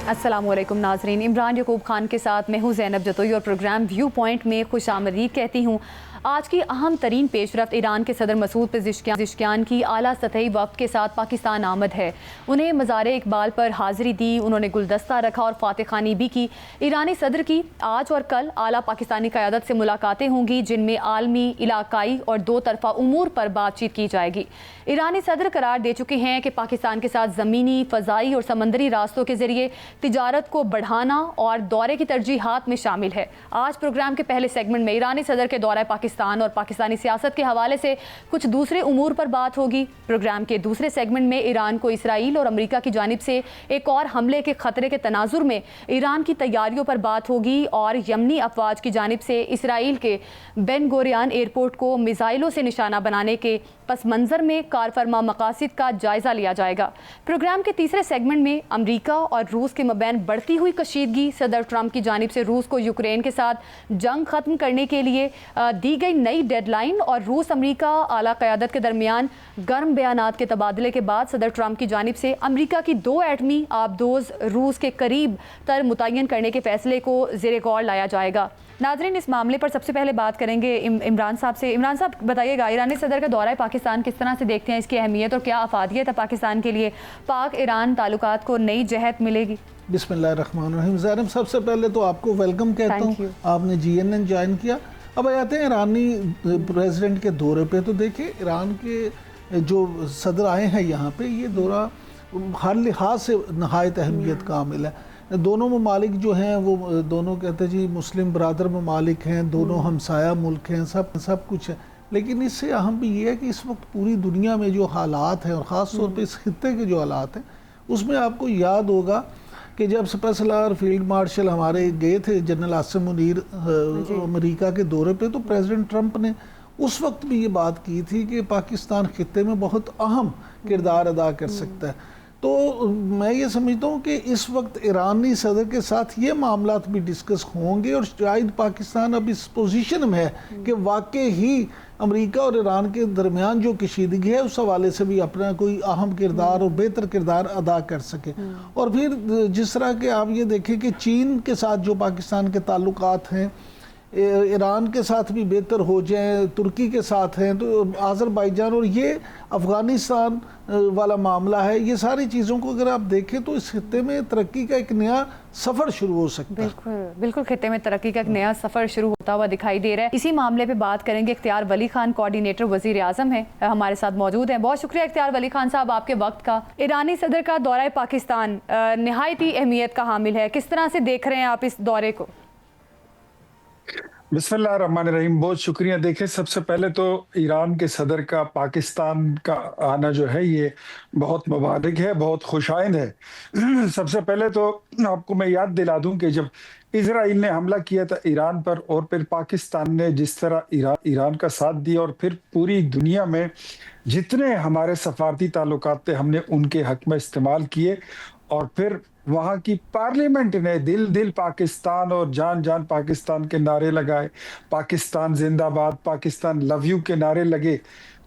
अस्सलामुअलैकुम नाजरीन, इमरान यकूब खान के साथ मैं हूँ ज़ैनब जतोई और प्रोग्राम व्यू पॉइंट में खुशामदीद कहती हूँ। आज की अहम तरीन पेशरफ्त ईरान के सदर मसूद पेज़ेश्कियान की आला सतही वक्त के साथ पाकिस्तान आमद है। उन्हें मज़ार इकबाल पर हाज़िरी दी, उन्होंने गुलदस्ता रखा और फातह खानी भी की। ईरानी सदर की आज और कल आला पाकिस्तानी क़यादत से मुलाकातें होंगी, जिनमें आलमी, इलाकाई और दो तरफ़ा उमूर पर बातचीत की जाएगी। ईरानी सदर करार दे चुके हैं कि पाकिस्तान के साथ ज़मीनी, फ़ज़ाई और समंदरी रास्तों के ज़रिए तिजारत को बढ़ाना और दौरे की तरजीहात में शामिल है। आज प्रोग्राम के पहले सेगमेंट में ईरानी सदर के दौरे पाकिस्तान और पाकिस्तानी सियासत के हवाले से कुछ दूसरे उमूर पर बात होगी। प्रोग्राम के दूसरे सेगमेंट में ईरान को इसराइल और अमेरिका की जानिब से एक और हमले के खतरे के तनाजुर में ईरान की तैयारियों पर बात होगी और यमनी अफवाज की जानिब से इसराइल के बेन गोरियन एयरपोर्ट को मिसाइलों से निशाना बनाने के पस मंज़र में कारफरमा मकासिद का जायज़ा लिया जाएगा। प्रोग्राम के तीसरे सेगमेंट में अमेरिका और रूस के मबैन बढ़ती हुई कशीदगी, सदर ट्रंप की जानिब से रूस को यूक्रेन के साथ जंग ख़त्म करने के लिए दी गई नई डेडलाइन और रूस अमेरिका आला क़यादत के दरमियान गर्म बयानात के तबादले के बाद सदर ट्रंप की जानिब से अमेरिका की 2 एटमी आबदोज़ रूस के करीब तर मुतय्यन करने के फैसले को ज़ेरे गौर लाया जाएगा। नाज़रीन, इस मामले पर सबसे पहले बात करेंगे इमरान साहब से। इमरान साहब, बताइएगा, ईरानी सदर का दौरा पाकिस्तान किस तरह से देखते हैं, इसकी अहमियत और क्या अफादियत है पाकिस्तान के लिए? पाक ईरान ताल्लुकात को नई जहत मिलेगी? बिस्मिल्लाहिर्रहमानिर्रहीम। ज़ैनब, सबसे पहले तो आपको वेलकम कहता हूँ, आपने GNN ज्वाइन किया। अब आते हैं ईरानी प्रेसिडेंट के दौरे पे। तो देखिए, ईरान के जो सदर आए हैं यहाँ पे, ये दौरा हर लिहाज से नहायत अहमियत का हामिल है। दोनों ममालिक जो हैं वो दोनों कहते हैं जी मुस्लिम बरादर ममालिक हैं, दोनों हमसाया मुल्क हैं, सब कुछ है। लेकिन इससे अहम भी ये है कि इस वक्त पूरी दुनिया में जो हालात हैं और ख़ास तौर पे इस खित्ते के जो हालात हैं, उसमें आपको याद होगा कि जब स्पेशल फील्ड मार्शल हमारे गए थे जनरल आसिम मुनीर अमेरिका के दौरे पे, तो प्रेसिडेंट ट्रंप ने उस वक्त भी ये बात की थी कि पाकिस्तान खित्ते में बहुत अहम किरदार अदा कर सकता है। तो मैं ये समझता हूँ कि इस वक्त ईरानी सदर के साथ ये मामलात भी डिस्कस होंगे और शायद पाकिस्तान अब इस पोजीशन में है कि वाकई ही अमेरिका और ईरान के दरमियान जो कशीदगी है उस हवाले से भी अपना कोई अहम किरदार और बेहतर किरदार अदा कर सके। और फिर जिस तरह के आप ये देखें कि चीन के साथ जो पाकिस्तान के ताल्लुकात हैं, ईरान के साथ भी बेहतर हो जाएं, तुर्की के साथ हैं, तो आज़रबाईजान और ये अफ़गानिस्तान वाला मामला है, ये सारी चीज़ों को अगर आप देखें तो इस खित्ते में तरक्की का एक नया सफ़र शुरू हो सकता है। बिल्कुल खित्ते में तरक्की का एक नया सफ़र शुरू होता हुआ दिखाई दे रहा है। इसी मामले पे बात करेंगे। इख्तियार वली खान, कोऑर्डिनेटर वज़ीर आज़म है, हमारे साथ मौजूद हैं। बहुत शुक्रिया इख्तियार वली खान साहब आपके वक्त का। ईरानी सदर का दौरा पाकिस्तान नहायत ही अहमियत का हामिल है, किस तरह से देख रहे हैं आप इस दौरे को? बिस्मिल्लाहिर्रहमानिर्रहीम, बहुत शुक्रिया। देखें, सबसे पहले तो ईरान के सदर का पाकिस्तान का आना जो है ये बहुत मुबारक है, बहुत खुशाइंद है। सबसे पहले तो आपको मैं याद दिला दूं कि जब इजराइल ने हमला किया था ईरान पर और फिर पाकिस्तान ने जिस तरह ईरान का साथ दिया और फिर पूरी दुनिया में जितने हमारे सफारती ताल्लुकात थे हमने उनके हक में इस्तेमाल किए और फिर वहाँ की पार्लियामेंट ने दिल दिल पाकिस्तान और जान जान पाकिस्तान के नारे लगाए, पाकिस्तान जिंदाबाद, पाकिस्तान लव यू के नारे लगे।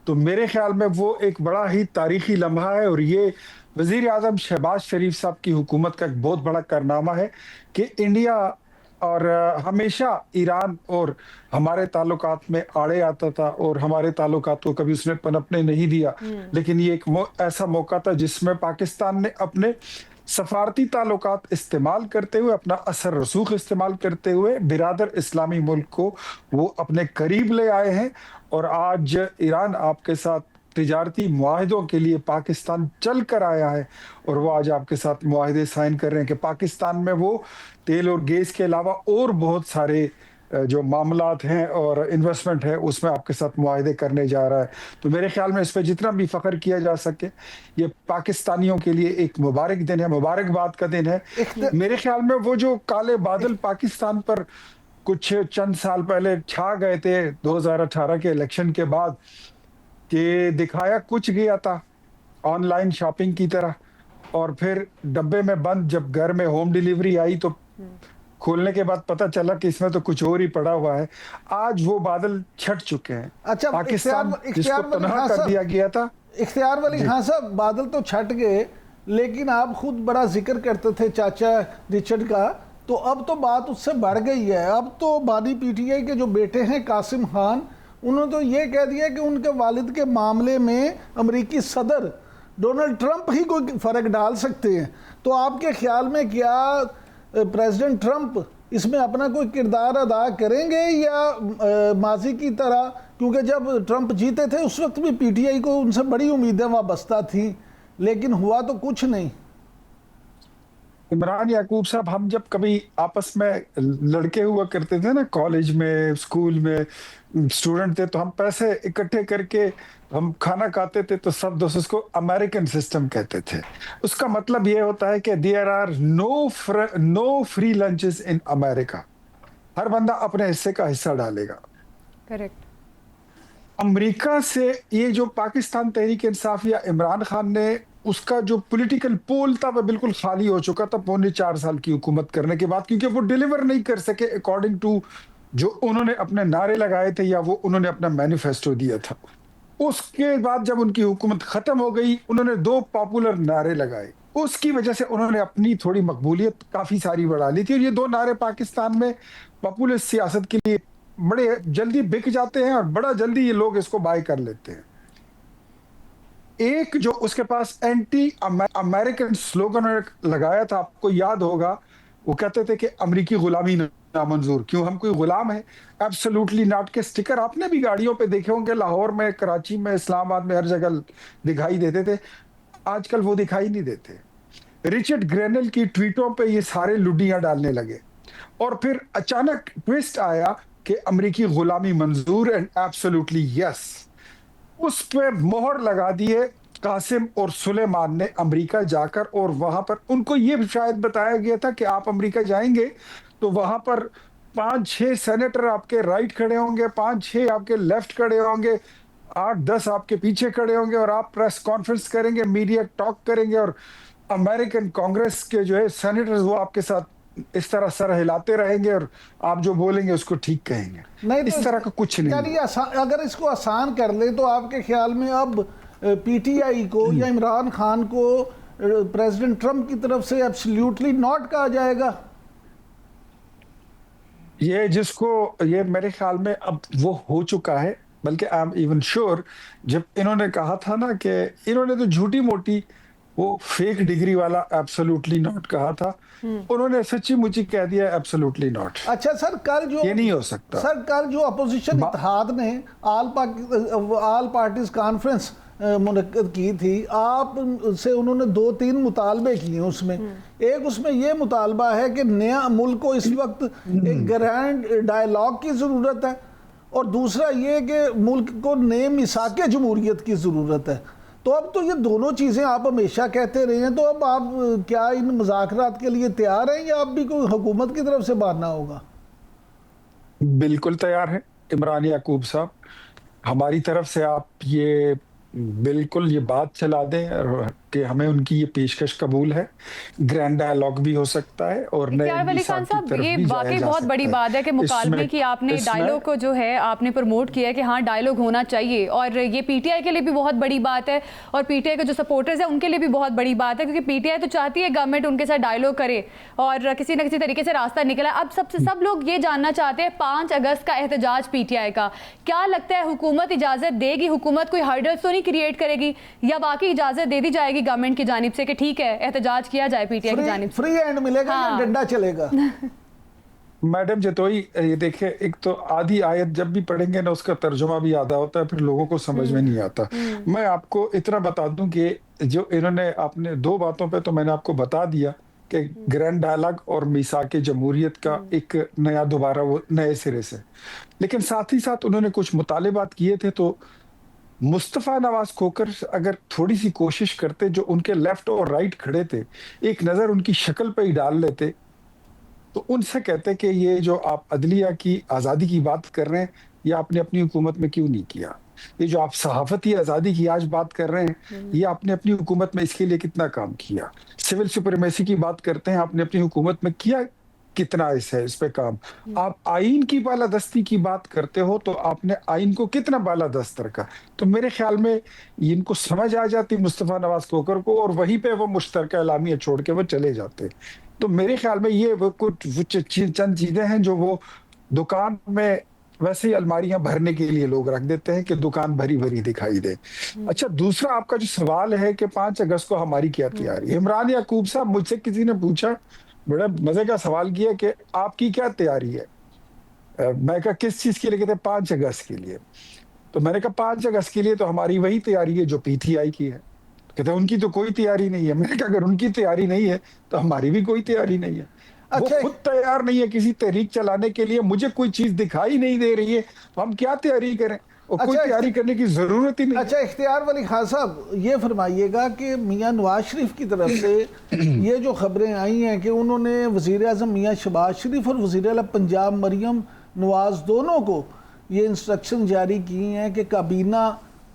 तो मेरे ख्याल में वो एक बड़ा ही तारीखी लम्हा है और ये वज़ीर आज़म शहबाज शरीफ साहब की हुकूमत का एक बहुत बड़ा कारनामा है कि इंडिया और हमेशा ईरान और हमारे ताल्लुकात में आड़े आता था और हमारे ताल्लुकात को कभी उसने पनपने नहीं दिया। लेकिन ये एक ऐसा मौका था जिसमें पाकिस्तान ने अपने सफारती ताल्लुकात इस्तेमाल करते हुए, अपना असर रसूख इस्तेमाल करते हुए बिरादर इस्लामी मुल्क को वो अपने करीब ले आए हैं। और आज ईरान आपके साथ तिजारती मुआहिदों के लिए पाकिस्तान चल कर आया है और वो आज आपके साथ मुआहिदे साइन कर रहे हैं कि पाकिस्तान में वो तेल और गैस के अलावा और बहुत सारे जो मामलात हैं और इन्वेस्टमेंट है उसमें आपके साथ मुआहिदे करने जा रहा है। तो मेरे ख्याल में इस पर जितना भी फ़ख्र किया जा सके, ये पाकिस्तानियों के लिए एक मुबारक दिन है, मुबारकबाद का दिन है। मेरे ख्याल में वो जो काले बादल पाकिस्तान पर कुछ चंद साल पहले छा गए थे 2018 के इलेक्शन के बाद, कि दिखाया कुछ गया था ऑनलाइन शॉपिंग की तरह और फिर डब्बे में बंद, जब घर में होम डिलीवरी आई तो खोलने के बाद पता चला कि इसमें तो कुछ और ही पड़ा हुआ है। आज वो बादल छट चुके हैं। अच्छा, पाकिस्तान जिसको तनहा कर दिया गया था। इख्तियार वली खान साहब, बादल तो छट गए, लेकिन आप खुद बड़ा जिक्र करते थे चाचा रिचर्ड का, तो अब तो बात उससे बढ़ गई है। अब तो बानी पीटीआई के जो बेटे हैं कासिम खान, उन्होंने तो ये कह दिया कि उनके वालिद के मामले में अमेरिकी सदर डोनाल्ड ट्रंप ही कोई फ़र्क डाल सकते हैं। तो आपके ख्याल में क्या प्रेसिडेंट ट्रंप इसमें अपना कोई किरदार अदा करेंगे या माजी की तरह, क्योंकि जब ट्रंप जीते थे उस वक्त भी पीटीआई को उनसे बड़ी उम्मीदें वाबस्ता थी, लेकिन हुआ तो कुछ नहीं। इमरान याकूब साहब, हम जब कभी आपस में लड़के हुआ करते थे ना, कॉलेज में, स्कूल में स्टूडेंट थे, तो हम पैसे इकट्ठे करके हम खाना खाते थे, तो सब दोस्त उसको अमेरिकन सिस्टम कहते थे। उसका मतलब ये होता है कि there are no free lunches in America. हर बंदा अपने हिस्से का हिस्सा डालेगा। करेक्ट। अमेरिका से ये जो पाकिस्तान तहरीक इंसाफ या इमरान खान ने, उसका जो पॉलिटिकल पोल था वह बिल्कुल खाली हो चुका था 4.25 साल की हुकूमत करने के बाद, क्योंकि वो डिलीवर नहीं कर सके अकॉर्डिंग टू जो उन्होंने अपने नारे लगाए थे या वो उन्होंने अपना मैनिफेस्टो दिया था। उसके बाद जब उनकी हुकूमत खत्म हो गई, उन्होंने 2 पॉपुलर नारे लगाए। उसकी वजह से उन्होंने अपनी थोड़ी मकबूलियत काफी सारी बढ़ा ली थी, और ये 2 नारे पाकिस्तान में पॉपुलिस्ट सियासत के लिए बड़े जल्दी बिक जाते हैं और बड़ा जल्दी ये लोग इसको बाय कर लेते हैं। एक जो उसके पास एंटी अमेरिकन स्लोगन लगाया था, आपको याद होगा, वो कहते थे कि अमेरिकी गुलामी नामंजूर। क्यों, हम कोई गुलाम है? Absolutely not. के स्टिकर आपने भी गाड़ियों पे देखे होंगे, लाहौर में, कराची में, इस्लामाबाद में, हर जगह दिखाई देते थे। आजकल वो दिखाई नहीं देते। रिचर्ड ग्रेनल की ट्वीटों पे ये सारे लुडियां डालने लगे, और फिर अचानक ट्विस्ट आया कि अमेरिकी गुलामी मंजूर एंड एब्सोल्युटली यस। उस पे मोहर लगा दिए कासिम और सुलेमान ने अमेरिका जाकर, और वहां पर उनको ये शायद बताया गया था कि आप अमेरिका जाएंगे तो वहां पर 5-6 सेनेटर आपके राइट खड़े होंगे, 5-6 आपके लेफ्ट खड़े होंगे, 8-10 आपके पीछे खड़े होंगे, और आप प्रेस कॉन्फ्रेंस करेंगे, मीडिया टॉक करेंगे, और अमेरिकन कांग्रेस के जो है सेनेटर्स वो आपके साथ इस तरह सर हिलाते रहेंगे, और आप जो बोलेंगे उसको ठीक कहेंगे। नहीं, इस तरह का कुछ नहीं। यानी अगर इसको आसान कर ले तो आपके ख्याल में अब पीटीआई को या इमरान खान को प्रेसिडेंट ट्रंप की तरफ से एब्सोल्युटली नॉट कहा जाएगा? ये मेरे ख्याल में अब वो हो चुका है, बल्कि आई एम इवन श्योर, जब इन्होंने कहा था ना कि इन्होंने तो झूठी मोटी वो फेक डिग्री वाला एब्सोल्युटली नॉट कहा था, उन्होंने सच्ची मुची कह दिया एब्सोल्युटली नॉट। अच्छा सर, कल जो ये नहीं हो सकता। सर, कल जो अपोजिशन इत्तेहाद ने ऑल पार्टीज कॉन्फ्रेंस मुनक्कद की थी, आप से उन्होंने 2-3 मुतालबे किए। उसमें एक उसमें ये मुतालबा है कि नया मुल्क को इस वक्त एक ग्रैंड डायलॉग की ज़रूरत है, और दूसरा ये कि मुल्क को नए मिसाके जमहूरियत की ज़रूरत है। तो अब तो ये दोनों चीज़ें आप हमेशा कहते रहे हैं, तो अब आप क्या इन मुज़ाकरात के लिए तैयार हैं, या अब भी कोई हुकूमत की तरफ से बारना होगा? बिल्कुल तैयार है इमरान याकूब साहब। हमारी तरफ से आप ये बिल्कुल ये बात चला दें कि हमें उनकी ये पेशकश कबूल है। ग्रैंड डायलॉग भी हो सकता है, और इख्तियार वली खान साहब, ये वाकई बहुत बड़ी बात है कि मुकालमे की आपने डायलॉग को जो है आपने प्रमोट किया है कि हाँ डायलॉग होना चाहिए, और ये पीटीआई के लिए भी बहुत बड़ी बात है, और पीटीआई के जो सपोर्टर्स हैं उनके लिए भी बहुत बड़ी बात है, क्योंकि पीटीआई तो चाहती है गवर्नमेंट उनके साथ डायलॉग करे और किसी न किसी तरीके से रास्ता निकला। अब सब लोग ये जानना चाहते हैं 5 अगस्त का एहतजाज पीटीआई का, क्या लगता है हुकूमत इजाज़त देगी? हुकूमत कोई हर्डल्स तो नहीं क्रिएट करेगी, या बाकी इजाज़त दे दी जाएगी गवर्नमेंट की जानिब से कि ठीक है एहतजाज किया जाए पीटीआई की जानिब से? फ्री हैंड मिलेगा या डंडा चलेगा? मैडम जतोई, ये देखिए, एक तो आधी आयत जब भी पढ़ेंगे ना उसका तर्जुमा भी आधा होता है, फिर लोगों को समझ में नहीं आता। मैं आपको इतना बता दूं कि जो इन्होंने आपने 2 बातों पे तो मैंने आपको बता दिया कि ग्रैंड डायलॉग और मिसाके जमहूरियत का एक नया दोबारा वो नए सिरे से, लेकिन साथ ही साथ उन्होंने कुछ मुतालिबात किए थे। तो मुस्तफ़ा नवाज खोकर अगर थोड़ी सी कोशिश करते, जो उनके लेफ्ट और राइट खड़े थे, एक नज़र उनकी शक्ल पे ही डाल लेते, तो उनसे कहते कि ये जो आप अदलिया की आज़ादी की बात कर रहे हैं, ये आपने अपनी हुकूमत में क्यों नहीं किया? ये जो आप सहाफती आज़ादी की आज बात कर रहे हैं, ये आपने अपनी हुकूमत में इसके लिए कितना काम किया? सिविल सुप्रीमेसी की बात करते हैं, आपने अपनी हुकूमत में किया कितना इस पे काम। आप आइन की बालादस्ती की बात करते हो तो आपने आइन को कितना बालादस्त रखा। तो मेरे ख्याल में इनको समझ आ जाती मुस्तफा नवाज खोखर को, और वहीं पे वो मुश्तरका एलामिया छोड़ के वो चले जाते। तो मेरे ख्याल में ये वो कुछ चंद चीजें हैं जो वो दुकान में वैसे ही अलमारियां भरने के लिए लोग रख देते हैं कि दुकान भरी भरी दिखाई दे। अच्छा, दूसरा आपका जो सवाल है कि 5 अगस्त को हमारी क्या तैयारी है। इमरान याकूब साहब, मुझसे किसी ने पूछा, बड़ा मजे का सवाल किया कि आपकी क्या तैयारी है। मैं कहा किस चीज के लिए? कहते 5 अगस्त के लिए। तो मैंने कहा 5 अगस्त के लिए तो हमारी वही तैयारी है जो पीटीआई की है। कहते उनकी तो कोई तैयारी नहीं है। मैंने कहा अगर उनकी तैयारी नहीं है तो हमारी भी कोई तैयारी नहीं है। अच्छा, वो खुद तैयार नहीं है किसी तहरीक चलाने के लिए। मुझे कोई चीज दिखाई नहीं दे रही है तो हम क्या तैयारी करें, और कोई तैयारी करने की जरूरत ही नहीं। अच्छा, इख्तियार वली खान साहब, ये फरमाइएगा कि मियां नवाज शरीफ की तरफ से ये जो खबरें आई हैं कि उन्होंने वज़ीर आज़म मियां शहबाज शरीफ और वज़ीर आला पंजाब मरियम नवाज दोनों को ये इंस्ट्रक्शन जारी की हैं कि काबीना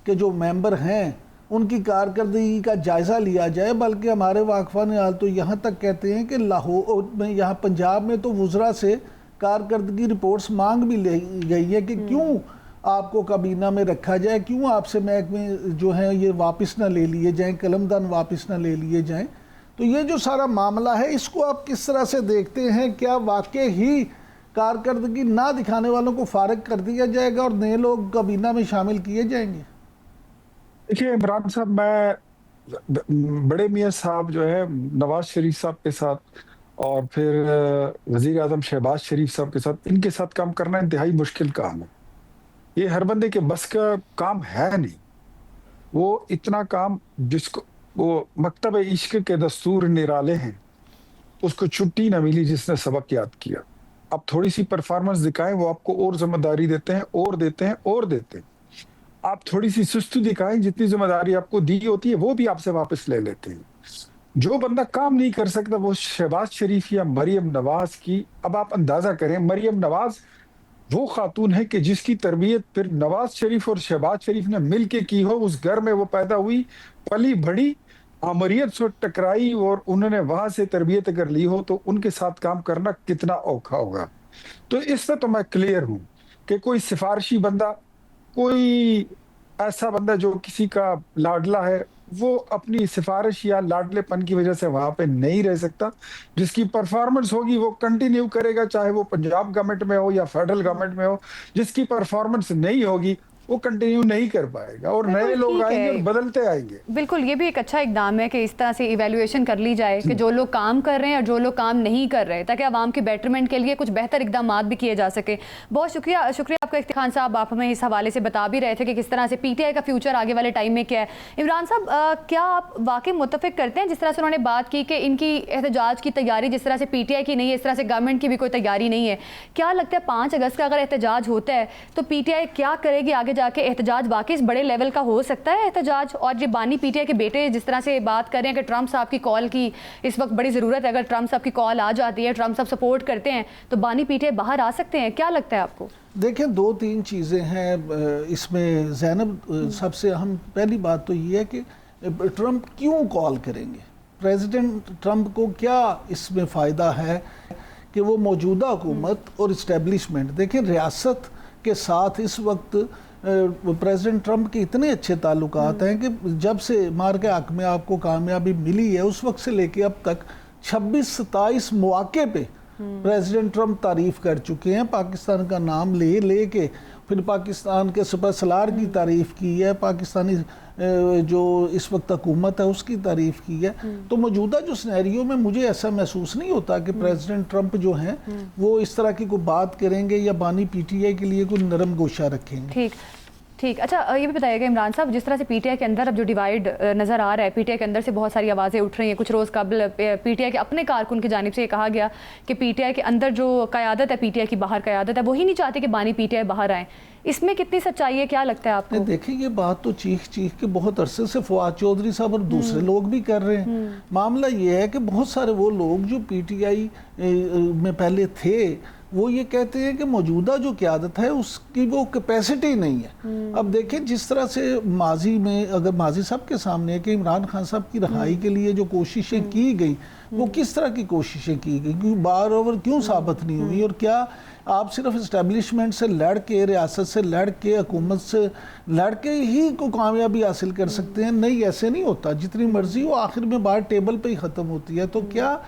के जो मेंबर हैं उनकी कारकर्दगी का जायज़ा लिया जाए। बल्कि हमारे वाकफान हाल तो यहाँ तक कहते हैं कि लाहौर में, यहाँ पंजाब में तो वुज़रा से कारकर्दगी रिपोर्ट्स मांग भी ली गई है कि क्यों आपको काबीना में रखा जाए, क्यों आपसे महकमे जो हैं ये वापस ना ले लिए जाएं, कलमदान वापस ना ले लिए जाएं। तो ये जो सारा मामला है इसको आप किस तरह से देखते हैं? क्या वाकई ही कारकर्दगी ना दिखाने वालों को फारिग कर दिया जाएगा और नए लोग काबीना में शामिल किए जाएंगे? देखिए इमरान साहब, मैं बड़े मियाँ साहब जो है नवाज शरीफ साहब के साथ और फिर वजीर आजम शहबाज शरीफ साहब के साथ, इनके साथ काम करना इंतहाई मुश्किल काम है। ये हर बंदे के बस का काम है नहीं। वो इतना काम जिसको वो मकतब इश्क के दस्तूर निराले हैं, उसको छुट्टी ना मिली जिसने सबक याद किया। आप थोड़ी सी परफॉर्मेंस दिखाएं, वो आपको और जिम्मेदारी देते हैं और देते हैं और देते हैं। आप थोड़ी सी सुस्ती दिखाएं, जितनी जिम्मेदारी आपको दी होती है वो भी आपसे वापस ले लेते हैं। जो बंदा काम नहीं कर सकता वो शहबाज शरीफ या मरियम नवाज की, अब आप अंदाजा करें, मरियम नवाज वो खातून है कि जिसकी तरबियत फिर नवाज शरीफ और शहबाज शरीफ ने मिल के की हो। उस घर में वो पैदा हुई, पली बढ़ी, आमरियत से टकराई और उन्होंने वहां से तरबियत अगर ली हो तो उनके साथ काम करना कितना औखा होगा। तो इससे तो मैं क्लियर हूं कि कोई सिफारशी बंदा, कोई ऐसा बंदा जो किसी का लाडला है, वो अपनी सिफारिश या लाडलेपन की वजह से वहां पे नहीं रह सकता। जिसकी परफॉर्मेंस होगी वो कंटिन्यू करेगा, चाहे वो पंजाब गवर्नमेंट में हो या फेडरल गवर्नमेंट में हो। जिसकी परफॉर्मेंस नहीं होगी वो कंटिन्यू नहीं कर पाएगा और नए लोग आएंगे और बदलते आएंगे। बिल्कुल, ये भी एक अच्छा इकदाम है कि इस तरह से इवैल्यूएशन कर ली जाए कि जो लोग काम कर रहे हैं और जो लोग काम नहीं कर रहे, ताकि आवाम के बेटरमेंट के लिए कुछ बेहतर इकदाम भी किए जा सके। बहुत शुक्रिया आपका इख्तियार खान साहब, आप हमें इस हवाले से बता भी रहे थे कि किस तरह से पीटीआई का फ्यूचर आगे वाले टाइम में क्या है। इमरान साहब, क्या आप वाकई मुत्तफिक करते हैं जिस तरह से उन्होंने बात की कि इनकी एहतजाज की तैयारी जिस तरह से पीटीआई की नहीं है, इस तरह से गवर्नमेंट की भी कोई तैयारी नहीं है? क्या लगता है 5 अगस्त का अगर एहतजाज होता है तो पीटीआई क्या करेगी आगे जाके? एहतजाज वाकई इस बड़े लेवल का हो सकता है एहतजाज? और ये बानी पीटीआई के बेटे जिस तरह से बात कर रहे हैं कि ट्रंप साहब की कॉल की इस वक्त बड़ी ज़रूरत है, अगर ट्रंप साहब की कॉल आ जाती है, ट्रंप साहब सपोर्ट करते हैं तो बानी पीटीआई बाहर आ सकते हैं, क्या लगता है आपको? देखिए, 2-3 चीज़ें हैं इसमें ज़ैनब। सबसे अहम पहली बात तो ये है कि ट्रंप क्यों कॉल करेंगे? प्रेसिडेंट ट्रंप को क्या इसमें फ़ायदा है कि वो मौजूदा हुकूमत और इस्टेब्लिशमेंट, देखिए रियासत के साथ इस वक्त प्रेसिडेंट ट्रंप के इतने अच्छे ताल्लुकात हैं कि जब से मार के हक में आपको कामयाबी मिली है उस वक्त से लेके अब तक 26-27 मौके पे प्रेसिडेंट ट्रंप तारीफ कर चुके हैं। पाकिस्तान का नाम ले के फिर पाकिस्तान के सुपर सलार की तारीफ की है, पाकिस्तानी जो इस वक्त हुकूमत है उसकी तारीफ की है। तो मौजूदा जो सिनेरियो में मुझे ऐसा महसूस नहीं होता कि प्रेसिडेंट ट्रंप जो हैं वो इस तरह की कोई बात करेंगे या बानी पीटीआई के लिए कोई नरम गोशा रखेंगे। ठीक। अच्छा, ये भी बताइएगा इमरान साहब, जिस तरह से पीटीआई के अंदर अब जो डिवाइड नज़र आ रहा है, पीटीआई के अंदर से बहुत सारी आवाज़ें उठ रही हैं। कुछ रोज़ कबल पीटीआई के अपने कारकुन की जानिब से ये कहा गया कि पीटीआई के अंदर जो क़यादत है, पीटीआई की बाहर क़यादत है, वही नहीं चाहती कि बानी पीटीआई बाहर आए। इसमें कितनी सच्चाई है, क्या लगता है आपको? देखिए, ये बात तो चीख के बहुत अरसे से फवाद चौधरी साहब और दूसरे लोग भी कर रहे हैं। मामला ये है कि बहुत सारे वो लोग जो पीटीआई में पहले थे वो ये कहते हैं कि मौजूदा जो क़यादत है उसकी वो कैपेसिटी नहीं है। अब देखें जिस तरह से माजी में, अगर माजी साहब के सामने है कि इमरान खान साहब की रहाई के लिए जो कोशिशें की गई वो किस तरह की कोशिशें की गई, क्योंकि बार ओवर क्यों साबित नहीं हुई, और क्या आप सिर्फ इस्टेब्लिशमेंट से लड़ के, रियासत से लड़ के, हुकूमत से लड़ के ही को कामयाबी हासिल कर सकते हैं? नहीं, ऐसे नहीं होता। जितनी मर्जी हो आखिर में बात टेबल पे ही ख़त्म होती है। तो क्या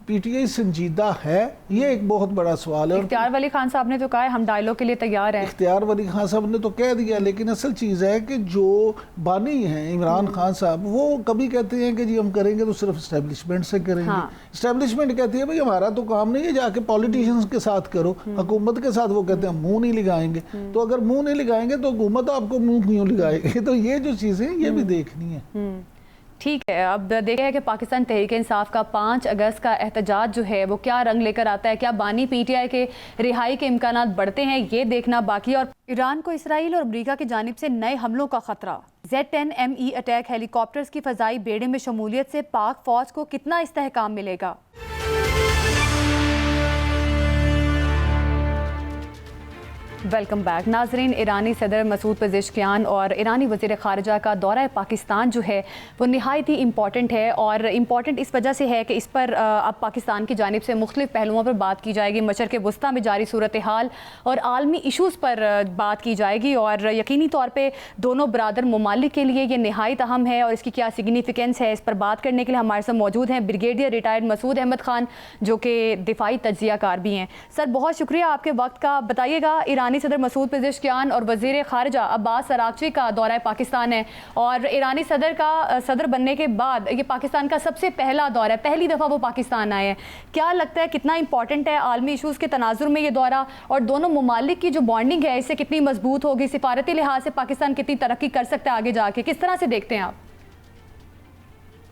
पीटीआई संजीदा है, ये एक बहुत बड़ा सवाल है। इख्तियार वली खान साहब ने तो कहा है हम डायलॉग के लिए तैयार हैं। इख्तियार वली खान साहब ने तो कह दिया, लेकिन असल चीज़ है कि जो बानी हैं इमरान खान साहब, वो कभी कहते हैं कि जी हम करेंगे तो सिर्फ इस्टेब्लिशमेंट से करेंगे। इस्टेब्लिशमेंट कहती है भाई हमारा तो काम नहीं है, जाके पॉलिटिशियंस के साथ करो, हुकूमत के साथ वो कहते हैं मुंह नहीं लगाएंगे। तो अगर मुंह नहीं लगाएंगे तो हुकूमत आपको मुंह क्यों लगाएगी? तो ये जो चीज़ें ये भी देखनी है। ठीक है, अब देखा है कि पाकिस्तान तहरीक इंसाफ का 5 अगस्त का एहतजाज जो है वो क्या रंग लेकर आता है, क्या बानी पीटीआई के रिहाई के इम्कानात बढ़ते हैं, ये देखना बाकी। और ईरान को इसराइल और अमेरिका की जानिब से नए हमलों का खतरा। Z-10ME अटैक हेलीकॉप्टर्स की फ़ज़ाई बेड़े में शमूलियत से पाक फ़ौज को कितना इस्तेहकाम मिलेगा? वेलकम बैक नाजरीन। ईरानी सदर मसूद पेज़ेश्कियान और ईरानी वज़ीर ख़ारिजा का दौरा पाकिस्तान जो है वो नहायत ही इम्पॉर्टेंट है, और इम्पॉर्टेंट इस वजह से है कि इस पर अब पाकिस्तान की जानिब से मुख्तलिफ़ पहलुओं पर बात की जाएगी। मशरक़ वस्ता में जारी सूरत हाल और आलमी इशूज़ पर बात की जाएगी, और यकीनी तौर पर दोनों बरादर ममालिक के लिए ये नहायत अहम है और इसकी क्या सिग्निफिकेंस है। इस पर बात करने के लिए हमारे साथ मौजूद हैं ब्रिगेडियर रिटायर्ड मसूद अहमद ख़ान, जो कि दिफाई तज्ज़िया कार भी हैं। सर बहुत शुक्रिया आपके वक्त का। बताइएगा, ईरानी सदर मसूद पेज़ेश्कियान और वज़ीर ख़ारिजा अब्बास अराग़ची का दौरा पाकिस्तान है, और ईरानी सदर बनने के बाद ये पाकिस्तान का सबसे पहला दौरा है, पहली दफ़ा वो पाकिस्तान आए हैं। क्या लगता है कितना इंपॉर्टेंट है आलमी इशूज़ के तनाजुर में ये दौरा, और दोनों ममालिक की जो बॉन्डिंग है इससे कितनी मजबूत होगी? सिफारती लिहाज से पाकिस्तान कितनी तरक्की कर सकता है आगे जाके, किस तरह से देखते हैं आप?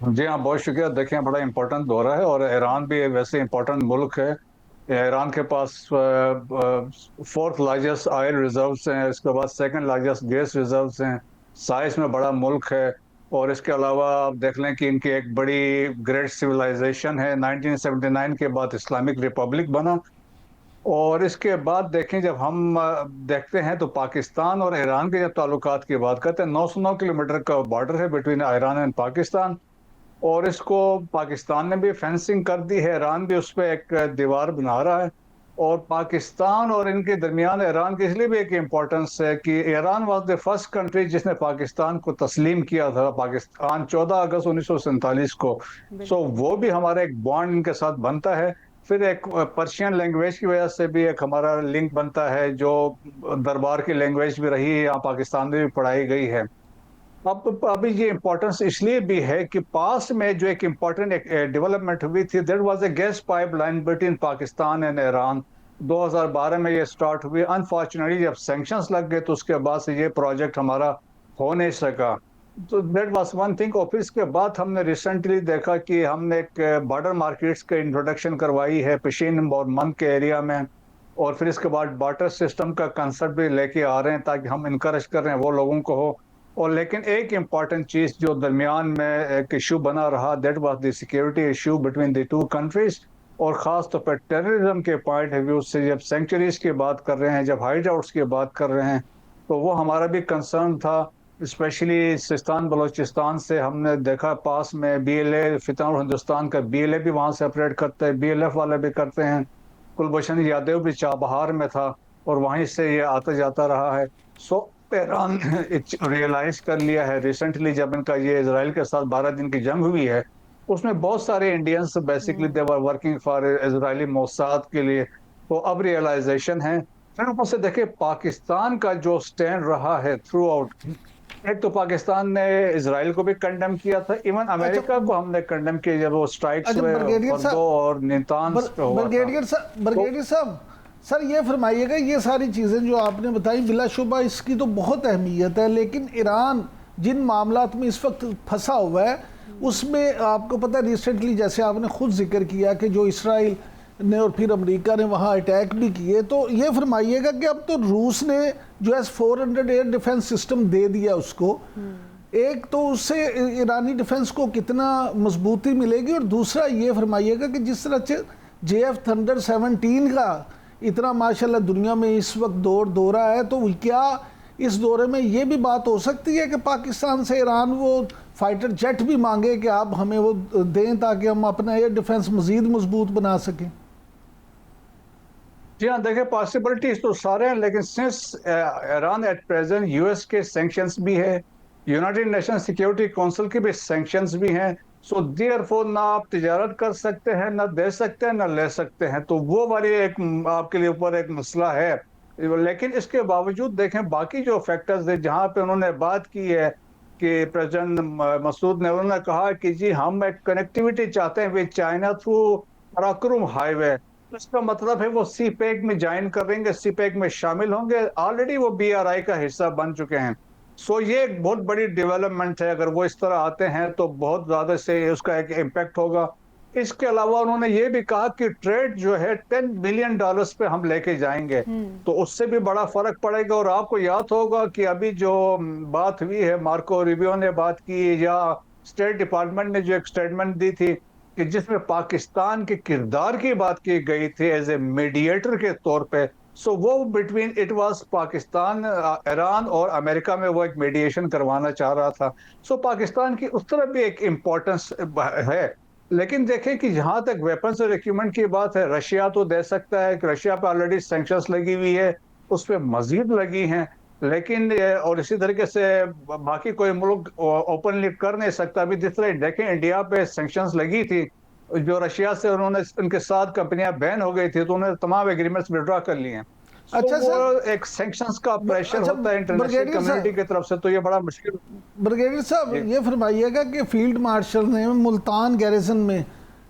जी हाँ, बहुत शुक्रिया। देखें, बड़ा इंपॉर्टेंट दौरा है, और ईरान भी वैसे इंपॉर्टेंट मुल्क है। ईरान के पास 4th लार्जेस्ट ऑयल रिजर्व्स हैं, इसके बाद 2nd लार्जेस्ट गैस रिजर्व्स हैं, साइज में बड़ा मुल्क है। और इसके अलावा आप देख लें कि इनकी एक बड़ी ग्रेट सिविलाइजेशन है। 1979 के बाद इस्लामिक रिपब्लिक बना, और इसके बाद देखें जब हम देखते हैं तो पाकिस्तान और ईरान के जब ताल्लुकात की बात करते हैं, 909 किलोमीटर का बॉर्डर है बिटवीन ईरान एंड पाकिस्तान, और इसको पाकिस्तान ने भी फेंसिंग कर दी है, ईरान भी उस पर एक दीवार बना रहा है। और पाकिस्तान और इनके दरमियान ईरान की इसलिए भी एक इम्पोर्टेंस है कि Iran was the first country जिसने पाकिस्तान को तस्लीम किया था, पाकिस्तान 14 अगस्त 1947 को। सो वो भी हमारा एक बॉन्ड इनके साथ बनता है। फिर एक पर्शियन लैंग्वेज की वजह से भी एक हमारा लिंक बनता है, जो दरबार की लैंग्वेज भी रही है, यहाँ पाकिस्तान में भी पढ़ाई गई है। अब अभी ये इम्पोर्टेंस इसलिए भी है कि पास में जो एक इम्पोर्टेंट डेवलपमेंट हुई थी, that was a gas pipeline between Pakistan and Iran. 2012 में ये स्टार्ट हुई। अनफॉर्चुनेटली जब सैंक्शंस लग गए तो उसके बाद से ये प्रोजेक्ट हमारा हो नहीं सका। तो दैट वाज वन थिंग। और फिर इसके बाद हमने रिसेंटली देखा कि हमने एक बॉर्डर मार्केट्स का इंट्रोडक्शन करवाई है पेशीन और मन के एरिया में, और फिर इसके बाद बार्टर सिस्टम का कंसेप्ट भी लेके आ रहे हैं ताकि हम इनकरेज कर रहे हैं वो लोगों को हो। और लेकिन एक इम्पॉर्टेंट चीज़ जो दरमियान में एक इशू बना रहा, that was the security issue between the two countries, और ख़ास तौर पर टेररिज्म के पॉइंट ऑफ व्यू से जब सेंचुरीज की बात कर रहे हैं, जब हाइड आउट्स की बात कर रहे हैं, तो वो हमारा भी कंसर्न था। स्पेशली सिस्तान बलोचिस्तान से हमने देखा पास में BLA, फितौर हिंदुस्तान का BLA भी वहाँ से ऑपरेट करता है, BLF वाले भी करते हैं। कुलभूषण यादव भी चाबहार में था और वहीं से ये आता जाता रहा है। सो ईरान रियलाइज कर लिया है रिसेंटली, जब इनका ये इजराइल के साथ 12 दिन की जंग हुई है, उसमें बहुत सारे Indians basically they were working for Israeli Mossad के लिए, तो अब रियलाइजेशन है। फिर ऊपर से देखे पाकिस्तान का जो स्टैंड रहा है थ्रू आउट, एक तो पाकिस्तान ने इजराइल को भी कंडेम किया था, इवन अमेरिका को हमने कंडेम किया जब वो स्ट्राइक्स हुए और नेतान्स पे हुआ था। ब्रिगेडियर साहब, सर ये फरमाइएगा, ये सारी चीज़ें जो आपने बताई बिलाशुबा इसकी तो बहुत अहमियत है, लेकिन ईरान जिन मामलात में इस वक्त फंसा हुआ है उसमें आपको पता है रिसेंटली जैसे आपने खुद जिक्र किया कि जो इसराइल ने और फिर अमेरिका ने वहाँ अटैक भी किए, तो ये फरमाइएगा कि अब तो रूस ने जो S-400 एयर डिफेंस सिस्टम दे दिया उसको, एक तो उससे ईरानी डिफेंस को कितना मजबूती मिलेगी, और दूसरा ये फरमाइएगा कि जिस तरह से JF Thunder 17 का इतना माशाल्लाह दुनिया में इस वक्त दौरा है, तो क्या इस दौरे में ये भी बात हो सकती है कि पाकिस्तान से ईरान वो फाइटर जेट भी मांगे कि आप हमें वो दें ताकि हम अपना एयर डिफेंस मजीद मजबूत बना सकें? जी हाँ, देखिए पॉसिबिलिटीज तो सारे हैं, लेकिन since Iran at present US के सैंक्शंस भी है, यूनाइटेड नेशन सिक्योरिटी काउंसिल के भी सैंक्शंस भी हैं, सो देयरफॉर ना आप तिजारत कर सकते हैं, ना दे सकते हैं, ना ले सकते हैं, तो वो वाली एक आपके लिए ऊपर एक मसला है। लेकिन इसके बावजूद देखें बाकी जो फैक्टर्स है जहाँ पे उन्होंने बात की है कि प्रेसिडेंट मसूद ने उन्होंने कहा कि जी हम एक कनेक्टिविटी चाहते हैं with China through Karakoram highway, इसका मतलब है वो सी पैक में ज्वाइन करेंगे, सी पैक में शामिल होंगे, ऑलरेडी वो BRI का हिस्सा बन चुके हैं। सो ये एक बहुत बड़ी डेवलपमेंट है, अगर वो इस तरह आते हैं तो बहुत ज्यादा से उसका एक इम्पैक्ट होगा। इसके अलावा उन्होंने ये भी कहा कि ट्रेड जो है $10 बिलियन पे हम लेके जाएंगे, तो उससे भी बड़ा फर्क पड़ेगा। और आपको याद होगा कि अभी जो बात हुई है, मार्को रूबियो ने बात की या स्टेट डिपार्टमेंट ने जो एक स्टेटमेंट दी थी कि जिसमें पाकिस्तान के किरदार की बात की गई थी एज ए मीडिएटर के तौर पे, सो वो between it was Pakistan, Iran और अमेरिका में वो एक मीडिएशन करवाना चाह रहा था। सो पाकिस्तान की उस तरफ भी एक इम्पोर्टेंस है। लेकिन देखें कि जहां तक वेपन्स और इक्विपमेंट की बात है, रशिया तो दे सकता है कि रशिया पे ऑलरेडी सैंक्शंस लगी हुई है, उस पर मजीद लगी हैं, लेकिन और इसी तरीके से बाकी कोई मुल्क ओपनली कर नहीं सकता। अभी जिस तरह देखें इंडिया पे सैंक्शंस लगी थी, जो रशिया से उन्होंने उनके साथ कंपनियां बैन हो गई थी, तो उन्होंने तमाम एग्रीमेंट्स विड्रॉ कर लिए हैं। अच्छा तो वो सर, एक सैंक्शंस का प्रेशर अच्छा, होता है इंटरनेशनल ब्रिगेडियर कम्युनिटी की तरफ से, तो ये बड़ा मुश्किल। ब्रिगेडियर साहब ये फरमाइएगा कि फील्ड मार्शल ने मुल्तान गैरिसन में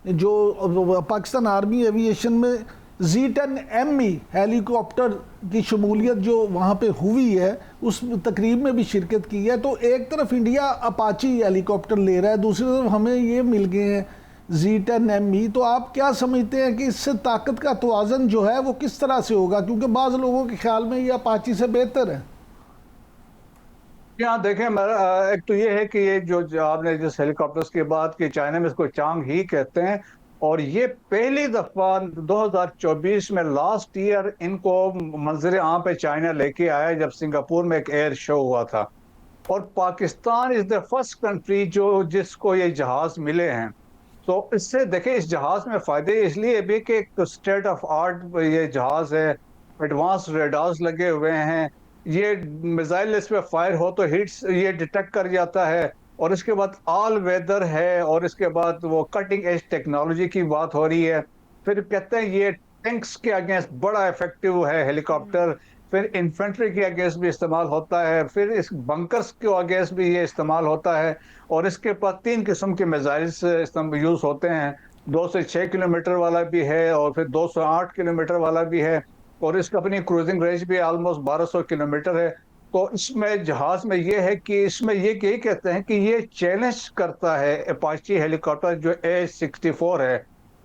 जो पाकिस्तान आर्मी एविएशन में Z10ME हेलीकॉप्टर की शमूलियत जो वहाँ पे हुई है उस तकरीब में भी शिरकत की है, तो एक तरफ इंडिया अपाची हेलीकॉप्टर ले रहा है, दूसरी तरफ हमें ये मिल गए हैं Z10ME, तो आप क्या समझते हैं कि इससे ताकत का तवाज़न जो है वो किस तरह से होगा, क्योंकि बाज़ लोगों के ख्याल में ये अपाची से बेहतर है? यहाँ देखें मेरा एक तो ये है कि ये जो आपने जिस हेलीकॉप्टर्स की बात की, चाइना में इसको चांग ही कहते हैं, और ये पहली दफा 2024 में लास्ट ईयर इनको मंजर आम पे चाइना लेके आया जब सिंगापुर में एक एयर शो हुआ था। और Pakistan is the first country जो जिसको ये जहाज मिले हैं। तो इससे देखें इस जहाज में फायदे इसलिए भी कि एक तो स्टेट ऑफ आर्ट ये जहाज है, एडवांस रेडार्स लगे हुए हैं, ये मिसाइल इस पे फायर हो तो हिट्स ये डिटेक्ट कर जाता है, और इसके बाद ऑल वेदर है, और इसके बाद वो कटिंग एज टेक्नोलॉजी की बात हो रही है। फिर कहते हैं ये टैंक्स के अगेंस्ट बड़ा इफेक्टिव है हेलीकॉप्टर, फिर इन्फेंट्री के अगेंस्ट भी इस्तेमाल होता है, फिर इस बंकर्स के अगेंस्ट भी ये इस्तेमाल होता है, और इसके पास 3 किस्म के मिसाइल्स यूज होते हैं, 2 से 6 किलोमीटर वाला भी है और फिर 208 किलोमीटर वाला भी है, और इसका अपनी क्रूजिंग रेंज भी ऑलमोस्ट 1200 किलोमीटर है। तो इसमें जहाज में ये है कि इसमें ये यही कहते हैं कि ये चैलेंज करता है अपाची हेलीकॉप्टर जो A64 है,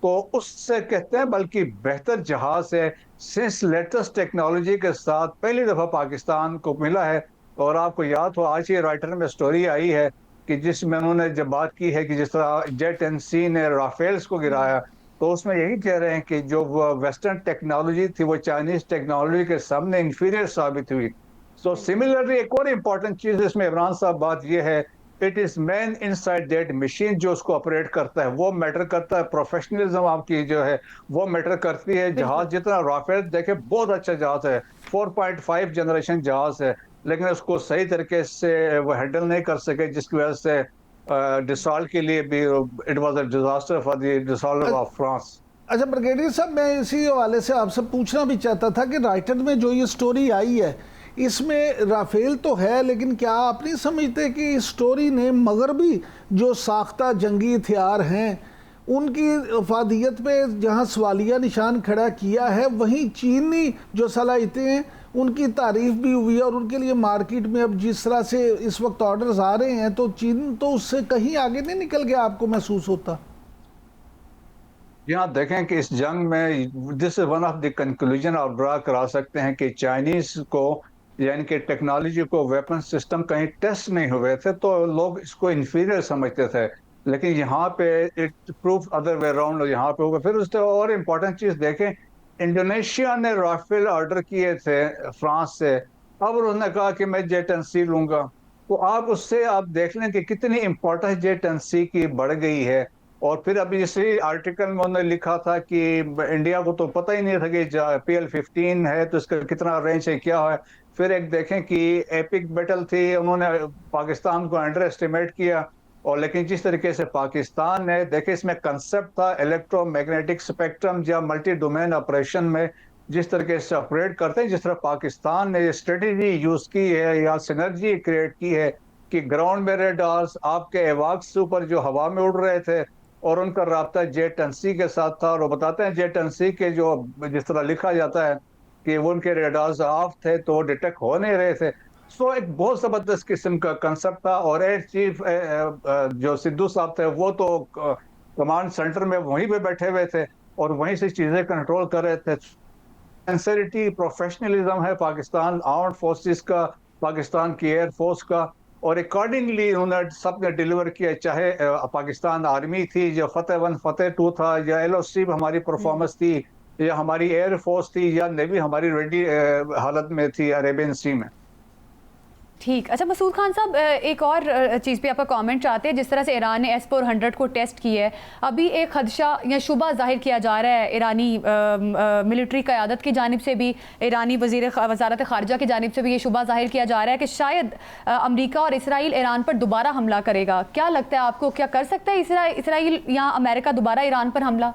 तो उससे कहते हैं बल्कि बेहतर जहाज है, सिंस लेटेस्ट टेक्नोलॉजी के साथ पहली दफा पाकिस्तान को मिला है। और आपको याद हो आज ये राइटर में स्टोरी आई है कि जिसमें उन्होंने जब बात की है कि जिस तरह जेट एंड सी ने राफेल्स को गिराया, तो उसमें यही कह रहे हैं कि जो वेस्टर्न टेक्नोलॉजी थी वो चाइनीज टेक्नोलॉजी के सामने इंफीरियर साबित हुई। सो सिमिलरली एक और इम्पॉर्टेंट चीज इसमें इमरान साहब बात ये है, it is man inside that machine जो उसको ऑपरेट करता है वो मैटर करता है, प्रोफेशनलिज्म आपकी जो है वो मैटर करती है। जहाज जितना राफेल देखे बहुत अच्छा जहाज है, 4.5 जनरेशन जहाज है, लेकिन उसको सही तरीके से वो हैंडल नहीं कर सके, जिसकी वजह से डिसॉल्ट के लिए भी it was a disaster for the Dassault of France. अच्छा ब्रिगेडियर साहब, मैं इसी हवाले से आपसे पूछना भी चाहता था कि राइटर में जो ये स्टोरी आई है इसमें राफेल तो है, लेकिन क्या आप नहीं समझते कि इस स्टोरी ने मगरबी जो साख्ता जंगी हथियार हैं उनकी अफादियत पे जहां सवालिया निशान खड़ा किया है, वहीं चीनी जो सलाहियतें हैं उनकी तारीफ भी हुई है, और उनके लिए मार्केट में अब जिस तरह से इस वक्त ऑर्डर्स आ रहे हैं तो चीन तो उससे कहीं आगे नहीं निकल गया, आपको महसूस होता? यहाँ देखें कि इस जंग में this is one of the conclusion आप ड्रा करा सकते हैं कि चाइनीज को यानी कि टेक्नोलॉजी को वेपन सिस्टम कहीं टेस्ट नहीं हुए थे तो लोग इसको इंफीरियर समझते थे, लेकिन यहाँ पे it proof other way around यहाँ पे होगा। फिर उससे और इम्पोर्टेंट चीज़ देखें इंडोनेशिया ने राफेल ऑर्डर किए थे फ्रांस से, अब उन्होंने कहा कि मैं जेट-एंड-सी लूंगा। तो आप उससे आप देख लें कि कितनी इंपॉर्टेंस जेट-एंड-सी की बढ़ गई है। और फिर अभी इसी आर्टिकल में उन्होंने लिखा था कि इंडिया को तो पता ही नहीं था कि PL-15 है तो इसका कितना रेंज है, क्या है। फिर एक देखें कि एपिक बैटल थी, उन्होंने पाकिस्तान को अंडर एस्टिमेट किया। और लेकिन जिस तरीके से पाकिस्तान ने, देखिए इसमें कंसेप्ट था इलेक्ट्रोमैग्नेटिक स्पेक्ट्रम या मल्टी डोमेन ऑपरेशन में जिस तरीके से ऑपरेट करते हैं, जिस तरह पाकिस्तान ने ये स्ट्रेटेजी यूज की है या सिनर्जी क्रिएट की है कि ग्राउंड में रेडार्स आपके एवाक्स से ऊपर जो हवा में उड़ रहे थे और उनका राब्ता जेट-एंड-सी के साथ था। और वो बताते हैं जेट-एंड-सी के जो जिस तरह लिखा जाता है कि वो उनके रेडार्स ऑफ थे तो वो डिटेक्ट हो नहीं रहे थे। सो एक बहुत जबरदस्त किस्म का कंसेप्ट था। और एयर चीफ जो सिद्धू साहब थे वो तो कमांड सेंटर में वहीं पे बैठे हुए थे और वहीं से चीजें कंट्रोल कर रहे थे। सिंसेरिटी, प्रोफेशनलिज्म है पाकिस्तान आर्म्ड फोर्सेस का, पाकिस्तान की एयर फोर्स का। और अकॉर्डिंगली उन्होंने सबने डिलीवर किया, चाहे पाकिस्तान आर्मी थी जो फतेह 1 फतेह 2 था, या LOC हमारी परफॉर्मेंस थी, या हमारी एयर फोर्स थी, या नेवी हमारी रेडी हालत में थी अरेबियन सी में। ठीक। अच्छा मसूद खान साहब, एक और चीज़ पे आपका कमेंट चाहते हैं। जिस तरह से ईरान ने S-400 को टेस्ट किया है, अभी एक खदशा या शुबा जाहिर किया जा रहा है ईरानी मिलिट्री क़यादत की जानिब से भी, ईरानी वज़ारत ख़ारजा की जानिब से भी ये शुबा जाहिर किया जा रहा है कि शायद अमेरिका और इसराइल ईरान पर दोबारा हमला करेगा। क्या लगता है आपको, क्या कर सकता है इसराइल या अमेरिका दोबारा ईरान पर हमला?